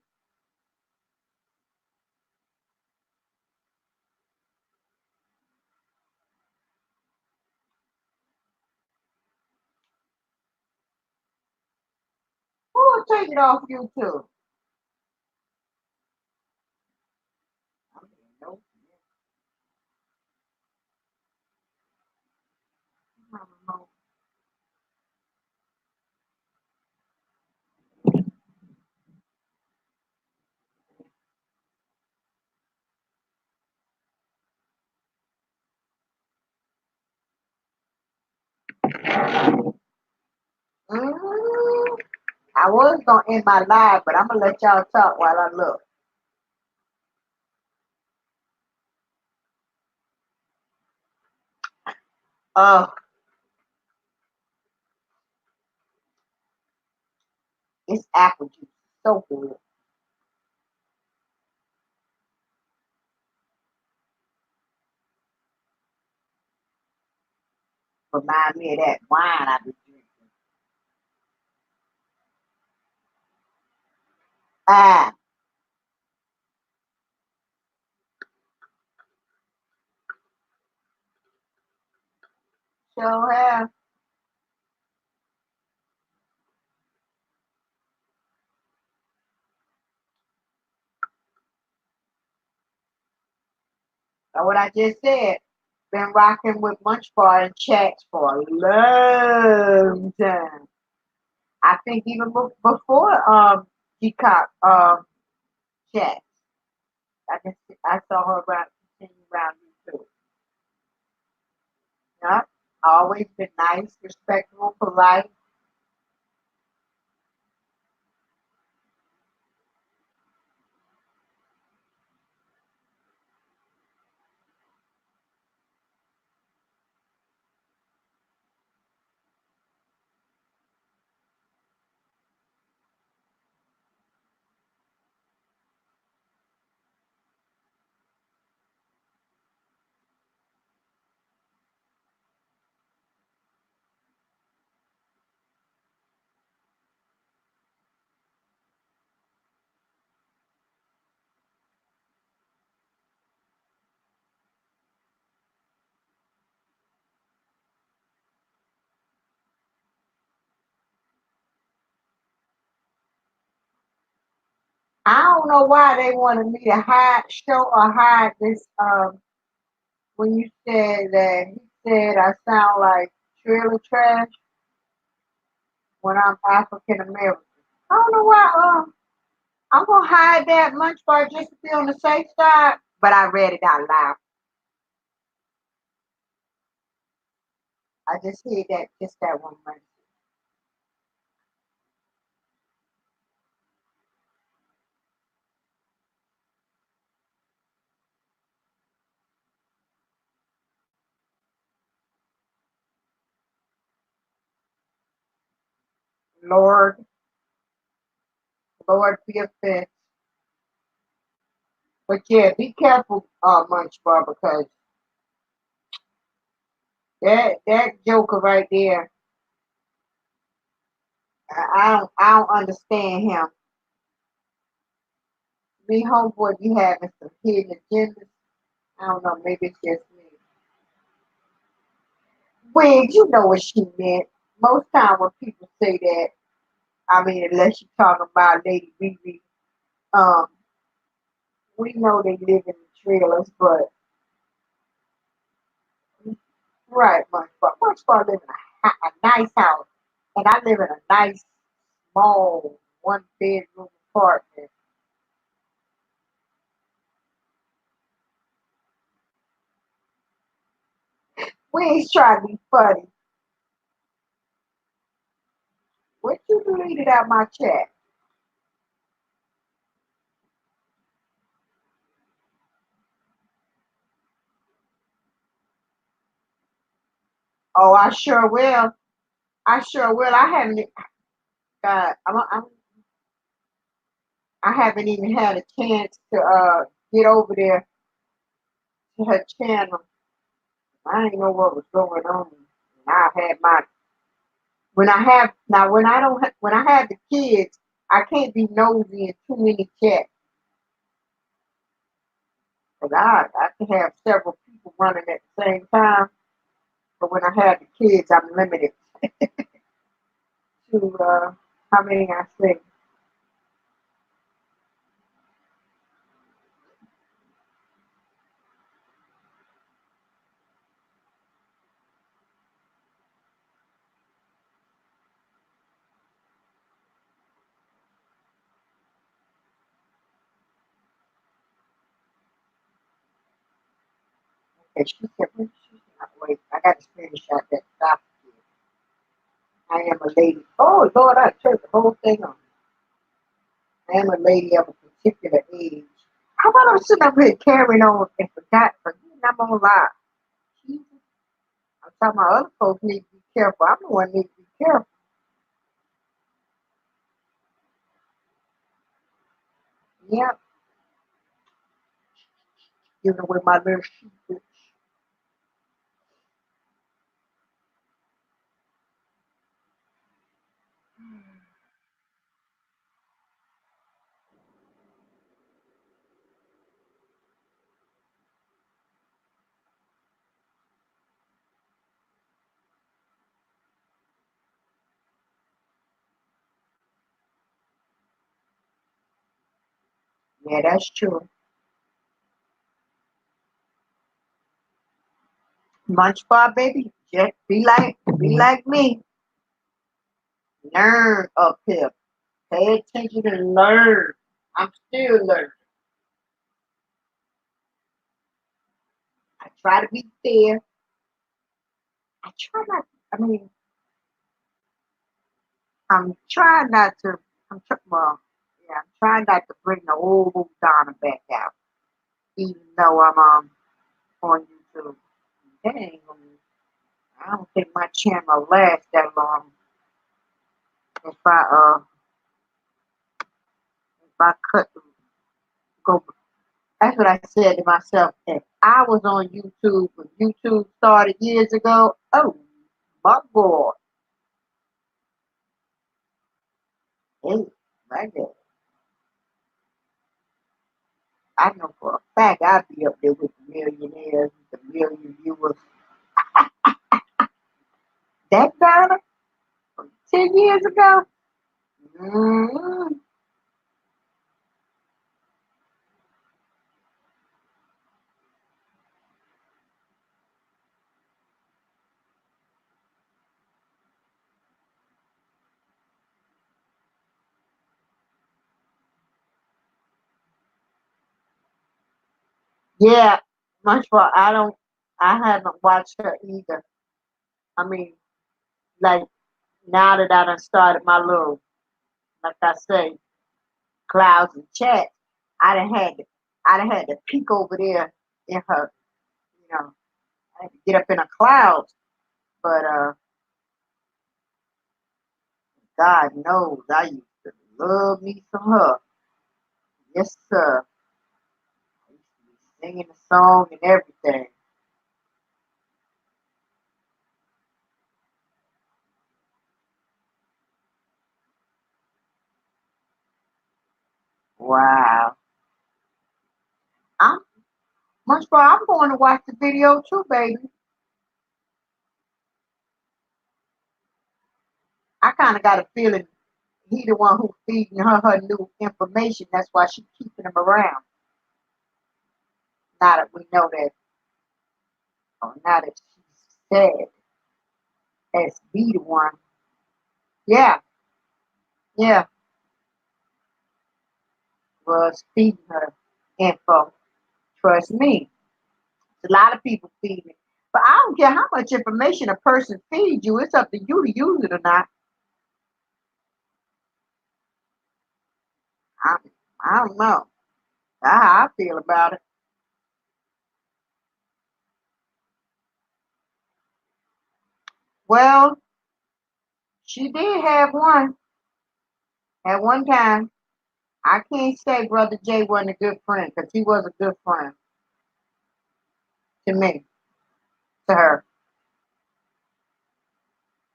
A: Who will take it off YouTube? I mean, no, I don't know. Mm, I was gonna end my live, but I'm gonna let y'all talk while I look. Oh, it's apple juice, so good. Remind me of that wine I be drinking. Ah, sure have. That's what I just said. Been rocking with Munch Bar and chats for a long time. I think even before Peacock chats. I saw her around continue around me too. Yeah. Always been nice, respectful, polite. I don't know why they wanted me to show or hide this. When you said that he said I sound like trailer trash when I'm African American. I don't know why. I'm gonna hide that lunch bar just to be on the safe side. But I read it out loud. I just hear that just that one month. Lord, Lord be offense. But yeah, be careful, Munch Bar, because that Joker right there, I don't understand him. Me, homeboy, you having some hidden agendas. I don't know, maybe it's just me. Wig, you know what she meant. Most time when people say that, I mean, unless you're talking about Lady Riri, um, we know they live in trailers, but right, Munchbar live in a nice house, and I live in a nice, small, one bedroom apartment. We ain't trying to be funny. What you deleted out my chat? Oh, I sure will. I sure will. I'm, I haven't even had a chance to get over there to her channel. I didn't know what was going on. And I had my when I have now when I don't when I have the kids, I can't be nosy in too many chats because I can have several people running at the same time. But when I have the kids, I'm limited to how many I see. And she said, "Well, she's not wait. I got to screenshot that stuff. I am a lady. Oh Lord, I turned the whole thing on. I am a lady of a particular age. How about I'm sitting up here carrying on and forgetting I'm on live? Jesus, I'm talking about other folks need to be careful. I'm the one that needs to be careful. Yeah, even with my little sheep. Yeah, that's true. Munch bar, baby. Just be like me. Learn up here. Pay attention and learn. I'm still learning. I try to be fair. I try not. I mean, I'm trying not to. Well, yeah, I'm trying not to bring the old Donna back out, even though I'm on YouTube. That ain't gonna. I don't think my channel lasts that long if I cut go. That's what I said to myself. If I was on YouTube when YouTube started years ago, oh my God, hey, right there. I know for a fact I'd be up there with the millionaires, the million viewers. That Donna from 10 years ago. Mm, yeah, much for I don't. I haven't watched her either. I mean, like now that I done started my little, like I say, clouds and chat, I done had to, I done had to peek over there in her, I had to get up in her clouds. But God knows I used to love me some her. Yes, sir. singing the song and everything. Wow. I'm much for I'm going to watch the video too, baby. I kind of got a feeling he the one who feeding her new information. That's why she keeping him around. Now that we know that, or now that she's said, as be the one. Yeah, yeah, was feeding her info. Trust me. A lot of people feed it. But I don't care how much information a person feeds you. It's up to you to use it or not. I, I don't know. That's how I feel about it. Well, she did have one at one time. I can't say Brother Jay wasn't a good friend because he was a good friend to me, to her.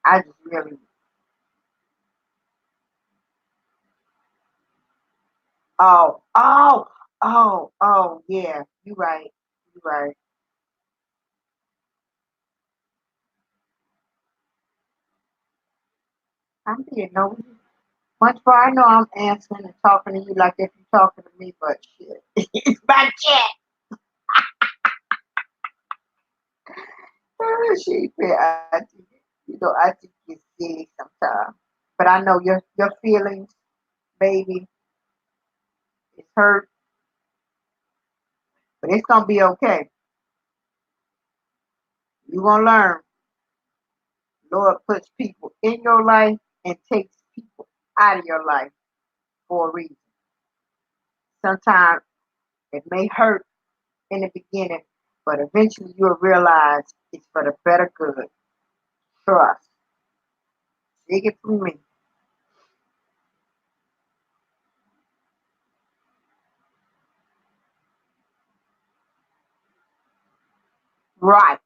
A: I just really, yeah, you right, you right. I'm being nosy. Much for I know I'm answering and talking to you like if you're talking to me, but shit, it's my chat. She said, I think it's silly sometimes. But I know your feelings, baby, it's hurt, but it's gonna be okay. You gonna learn. Lord puts people in your life and takes people out of your life for a reason. Sometimes it may hurt in the beginning, but eventually you'll realize it's for the better good. Trust. Take it from me. Right.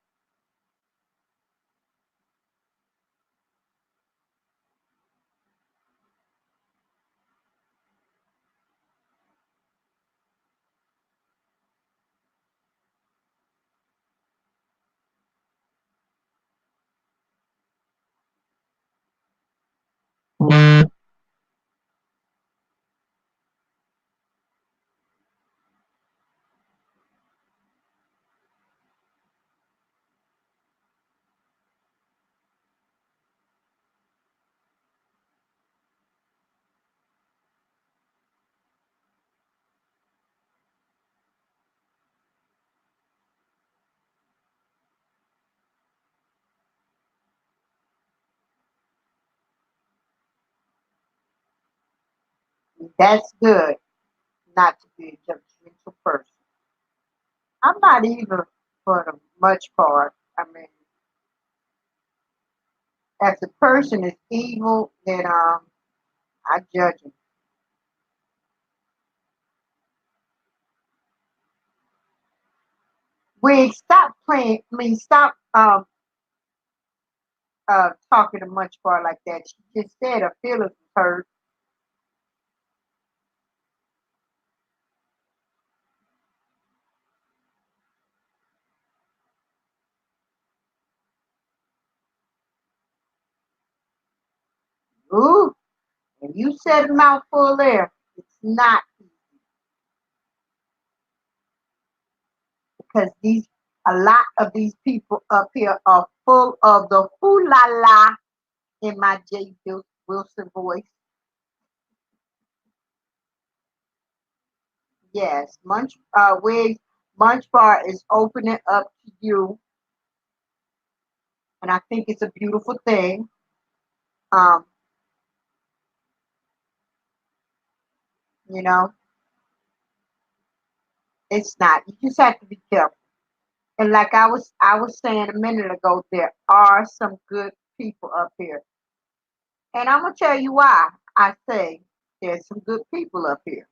A: That's good not to be a judgmental person. I'm not either for the much part. I mean, if the person is evil, then I judge him. We stop playing. I mean, stop talking to much part like that. She just said her feelings was hurt. Ooh, and you said a mouthful there. It's not because these a lot of these people up here are full of the ooh la la in my J. Wilson voice. Yes, Munch Bar is opening up to you, and I think it's a beautiful thing. Um, you know, it's not. You just have to be careful. And like I was saying a minute ago, there are some good people up here, and I'm gonna tell you why I say there's some good people up here.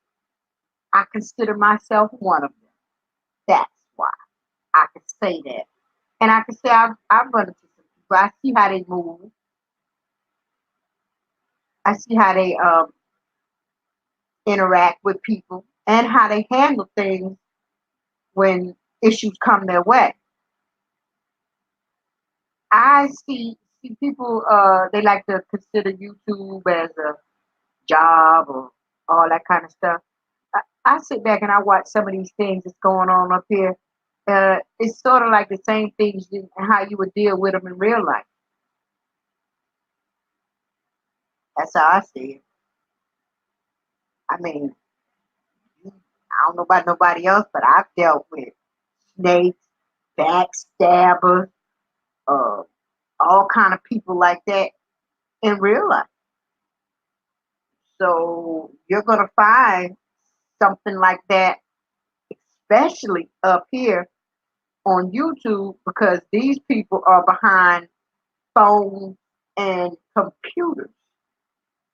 A: I consider myself one of them. That's why I can say that. And I can say I've run into some people. I see how they move. I see how they interact with people and how they handle things when issues come their way. I see people they like to consider YouTube as a job or all that kind of stuff. I sit back and I watch some of these things that's going on up here. It's sort of like the same things and how you would deal with them in real life. That's how I see it. I mean, I don't know about nobody else, but I've dealt with snakes, backstabbers, uh, all kind of people like that in real life. So you're gonna find something like that, especially up here on YouTube, because these people are behind phones and computers,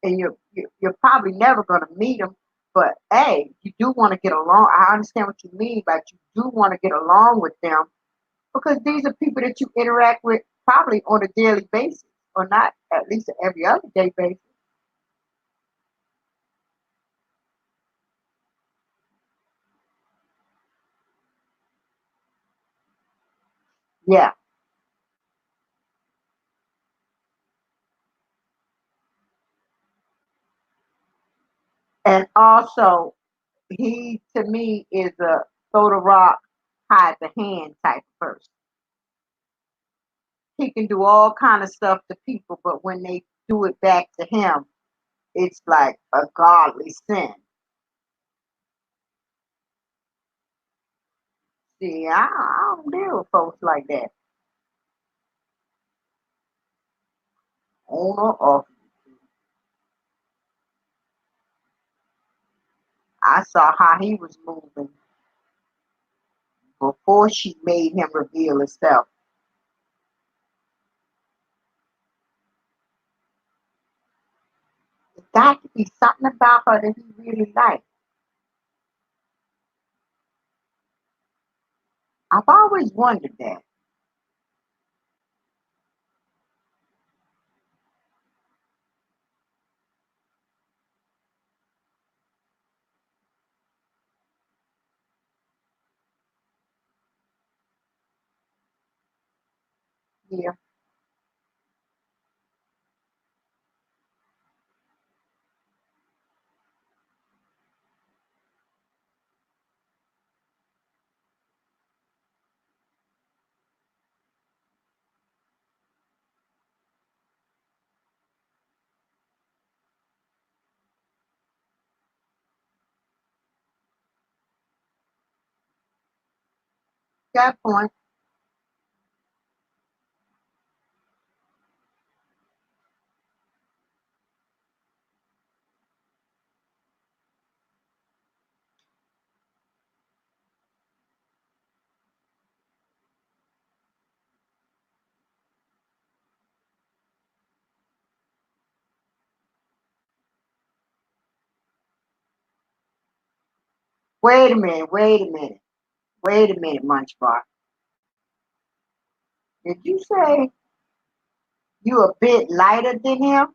A: and you're probably never gonna meet them. But hey, you do want to get along. I understand what you mean, but you do want to get along with them because these are people that you interact with probably on a daily basis, or not at least every other day basis. Yeah, and also he to me is a throw the rock, hide the hand type of person. He can do all kind of stuff to people, but when they do it back to him, it's like a godly sin. See, I don't deal with folks like that. On or off. I saw how he was moving before she made him reveal himself. It got to be something about her that he really liked. I've always wondered that. Yeah, that point. Wait a minute, wait a minute, wait a minute, Munchbar. Did you say you a bit lighter than him?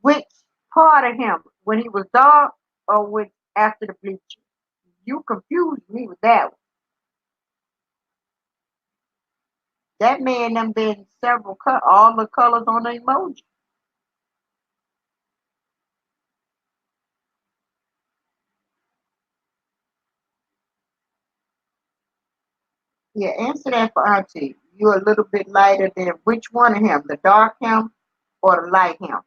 A: Which part of him? When he was dark or with after the bleaching? You confused me with that one. That man done been several all the colors on the emoji. Yeah, answer that for Auntie. You a little bit lighter than which one of him? The dark him or the light him?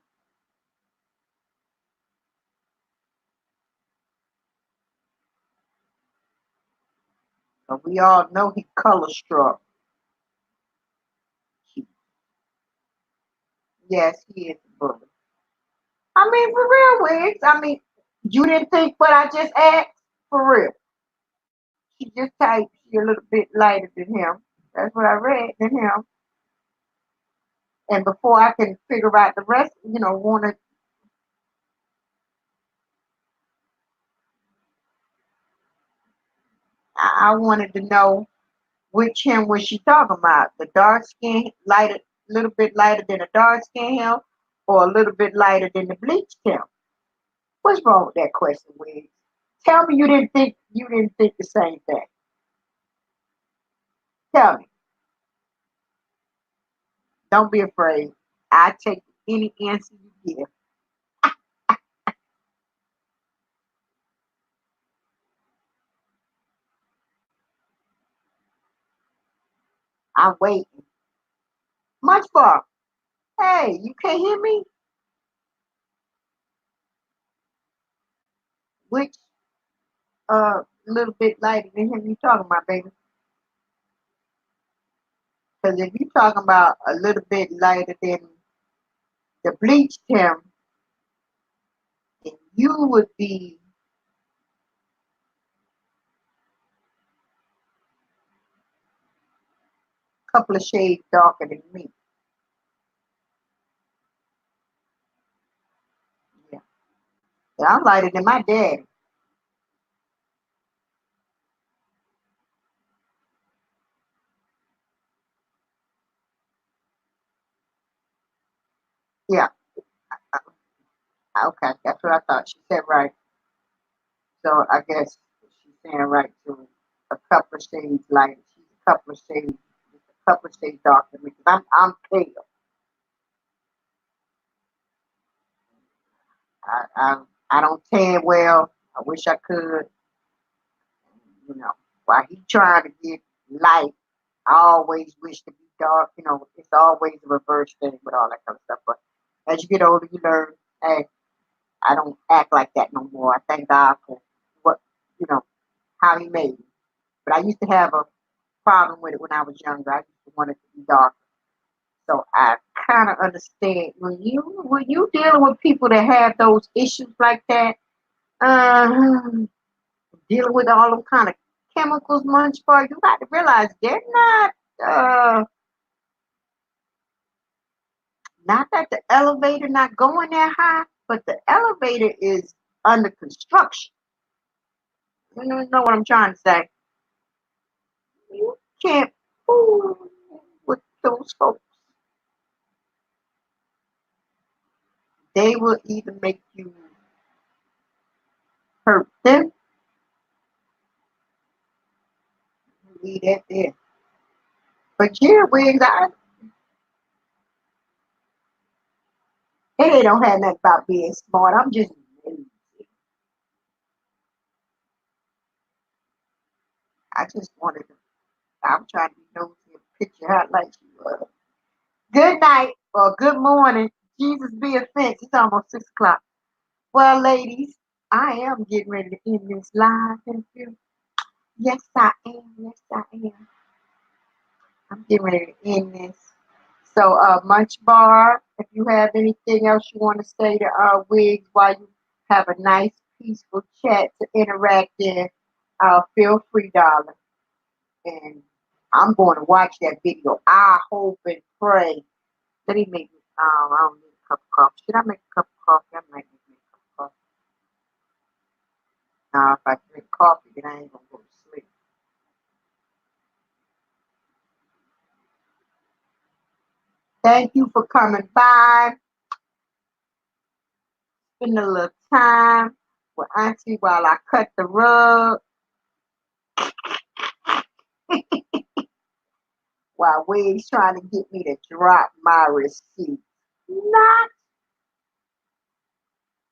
A: But we all know he color struck. Yes, he is a bully. I mean, for real, Wigs. I mean, you didn't think what I just asked? For real. She just typed she a little bit lighter than him. That's what I read than him. And before I can figure out the rest, want to, I wanted to know which him was she talking about? The dark skin, lighter, little bit lighter than a dark skin him, or a little bit lighter than the bleached him? What's wrong with that question, Wiggs? Tell me you didn't think the same thing. Tell me. Don't be afraid. I take any answer you give. I'm waiting. Much for. Hey, you can't hear me? Which little bit lighter than him you talking about, baby? Because if you talking about a little bit lighter than the bleached him, then you would be a couple of shades darker than me. Yeah. Yeah, I'm lighter than my daddy. Yeah. Okay, that's what I thought. She said right. So I guess she's saying right to a couple of shades lighter. She's a couple of shades darker than me. Because I'm pale. I don't tan well. I wish I could. You know, while he trying to get light, I always wish to be dark. You know, it's always a reverse thing with all that kind of stuff. But as you get older, you learn. Hey, I don't act like that no more. I thank God for what you know how He made me. But I used to have a problem with it when I was younger. I used to want it to be dark. So I kind of understand when you dealing with people that have those issues like that. Uh, Dealing with all them kind of chemicals, munch for you got to realize they're not that the elevator not going that high, but the elevator is under construction. You know what I'm trying to say? You can't fool with those folks. They will either make you hurt them, leave that there. But yeah, Wiggs, they don't have nothing about being smart. I'm just lazy. I just wanted to. I'm trying to be nosy and picture how like you was. Good night or good morning. Jesus be offense. It's almost 6 o'clock. Well, ladies, I am getting ready to end this live interview. Yes, I am. Yes, I am. I'm getting ready to end this. So, Munch Bar, if you have anything else you want to say to Wiggs while you have a nice, peaceful chat to interact in, feel free, darling. And I'm going to watch that video. I hope and pray. Let me make, I don't need a cup of coffee. Should I make a cup of coffee? I might make a cup of coffee. Now, if I drink coffee, then I ain't going to go to sleep. Thank you for coming by. Spend a little time with Auntie while I cut the rug. While Wade's trying to get me to drop my receipt. Not.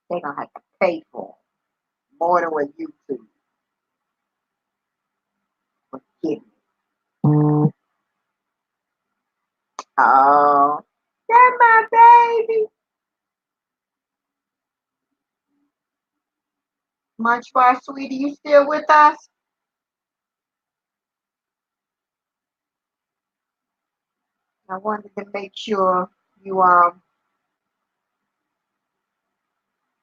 A: They're going to have to pay for it. More than what YouTube would give me. Oh, that's my baby. Munch Bar, sweetie, you still with us? I wanted to make sure you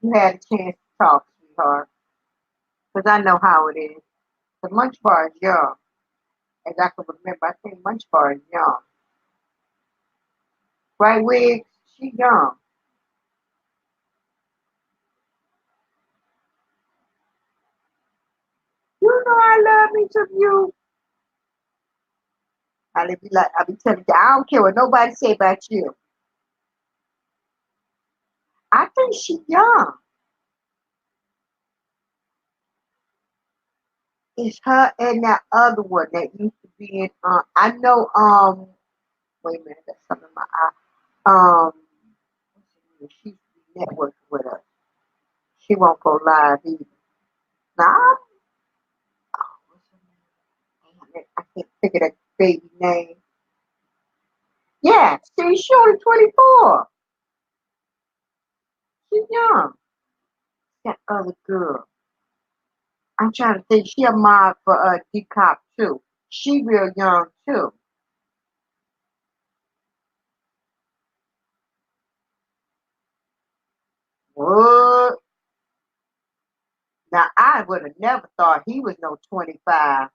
A: you had a chance to talk, sweetheart, because I know how it is. The Munch Bar is young, as I can remember. I think Munch Bar is young, right, Wiggs? She young. You know I love me some you. I be telling you, I don't care what nobody say about you. I think she young. It's her and that other one that used to be in. I know. Wait a minute, that's something in my eye. She networking with us. She won't go live either. Nah, I can't figure that baby name. Yeah, see, she's only 24. She's young. That other girl. I'm trying to think. She a mod for D-Cop too. She real young too. What? Now I would have never thought he was no 25.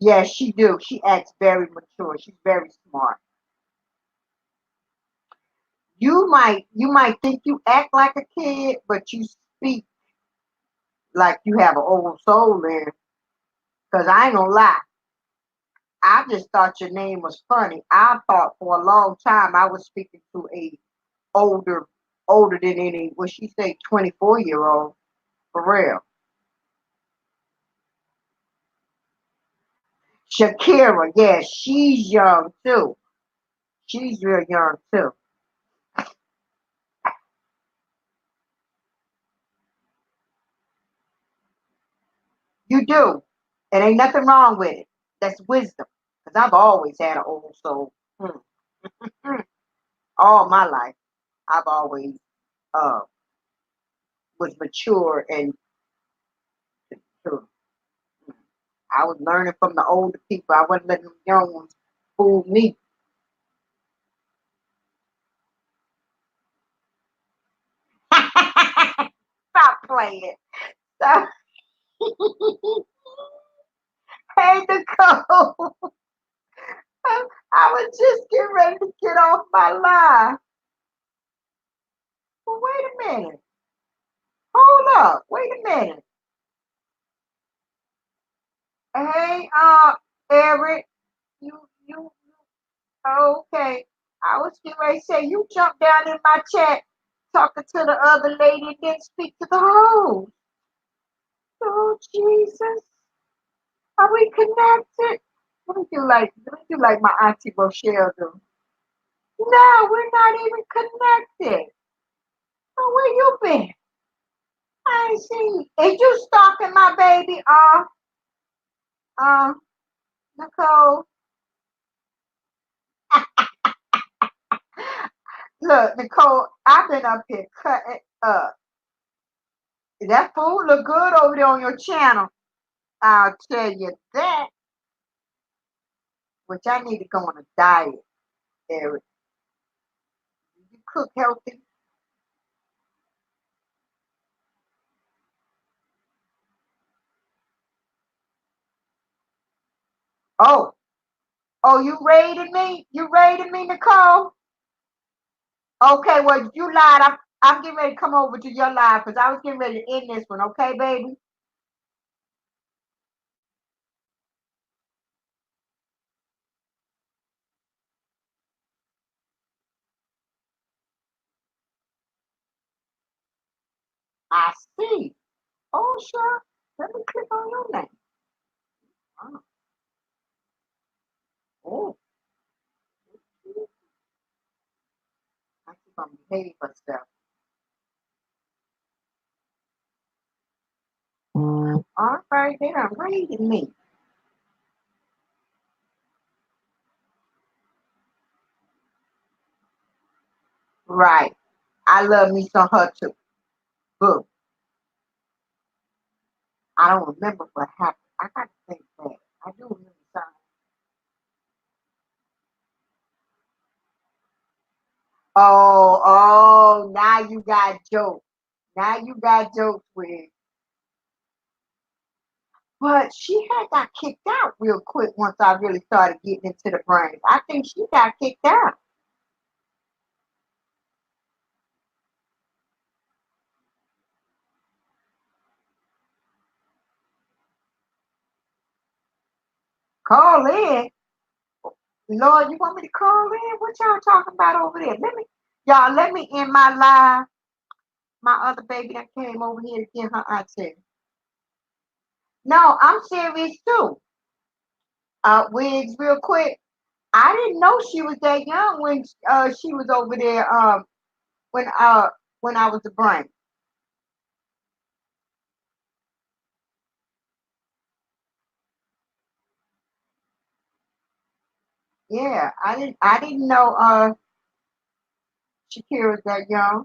A: Yes, she do. She acts very mature. She's very smart. You might think you act like a kid, but you speak like you have an old soul there. Cause I ain't gonna lie, I just thought your name was funny. I thought for a long time I was speaking to a older, older than any. What she say, 24-year old for real. Shakira, yeah, she's young too. She's real young too. You do, and ain't nothing wrong with it. That's wisdom. Cause I've always had an old soul. Hmm. Hmm. All my life, I've always uh was mature and mature. I was learning from the older people. I wasn't letting the young ones fool me. Stop playing. Stop. Hey, Nicole. I was just getting ready to get off my line. Well, wait a minute. Hold up. Wait a minute. Hey, Eric. You. Okay. I was getting ready to say you jumped down in my chat talking to the other lady and didn't speak to the host. Oh Jesus. Are we connected? Let me do like my auntie Rochelle do. No, we're not even connected. Oh, where you been? I ain't seen you. Is you stalking my baby? Uh, Nicole. Look, Nicole, I've been up here cutting up. That food look good over there on your channel. I'll tell you that. Which I need to go on a diet, Eric. You cook healthy? Oh, oh, you raided me? You raided me, Nicole? Okay, well, you lied. I'm getting ready to come over to your live because I was getting ready to end this one. Okay, baby? I see. Oh, sure. Let me click on your name. Oh, oh. I keep on behave herself. All right, they done raided me. Right. I love me some her too. Boom. I don't remember what happened. I got to think back. I do remember something. Oh, now you got jokes. Now you got jokes with. But she had got kicked out real quick once I really started getting into the brains. I think she got kicked out. Call in. Lord, you want me to call in? What y'all talking about over there? Let me end my live. My other baby that came over here to get her auntie. No, I'm serious too. Wigs, real quick. I didn't know she was that young when she was over there. When uh when I was a brain. Yeah, I didn't know Shakira was that young.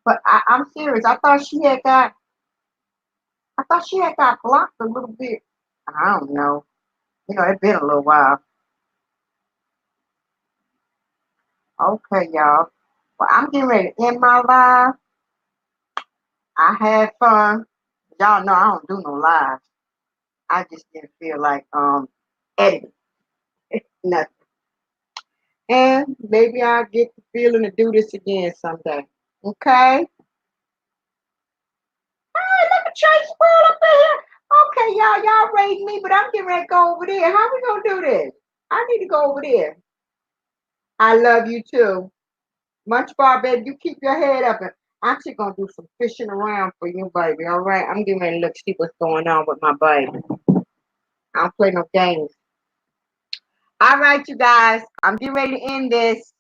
A: But I'm serious. I thought she had got blocked a little bit. I don't know. It's been a little while. Okay, y'all. Well, I'm getting ready to end my live. I had fun. Y'all know I don't do no lives. I just didn't feel like editing nothing. And maybe I'll get the feeling to do this again someday. Okay? Hey, look at Tracy World up there. Okay, y'all raised me, but I'm getting ready to go over there. How we gonna do this? I need to go over there. I love you too. Much bar, baby. You keep your head up, and I'm just gonna do some fishing around for you, baby. All right. I'm getting ready to look see what's going on with my baby. I don't play no games. All right, you guys. I'm getting ready to end this.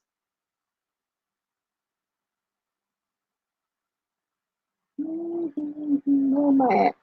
A: Where am I at?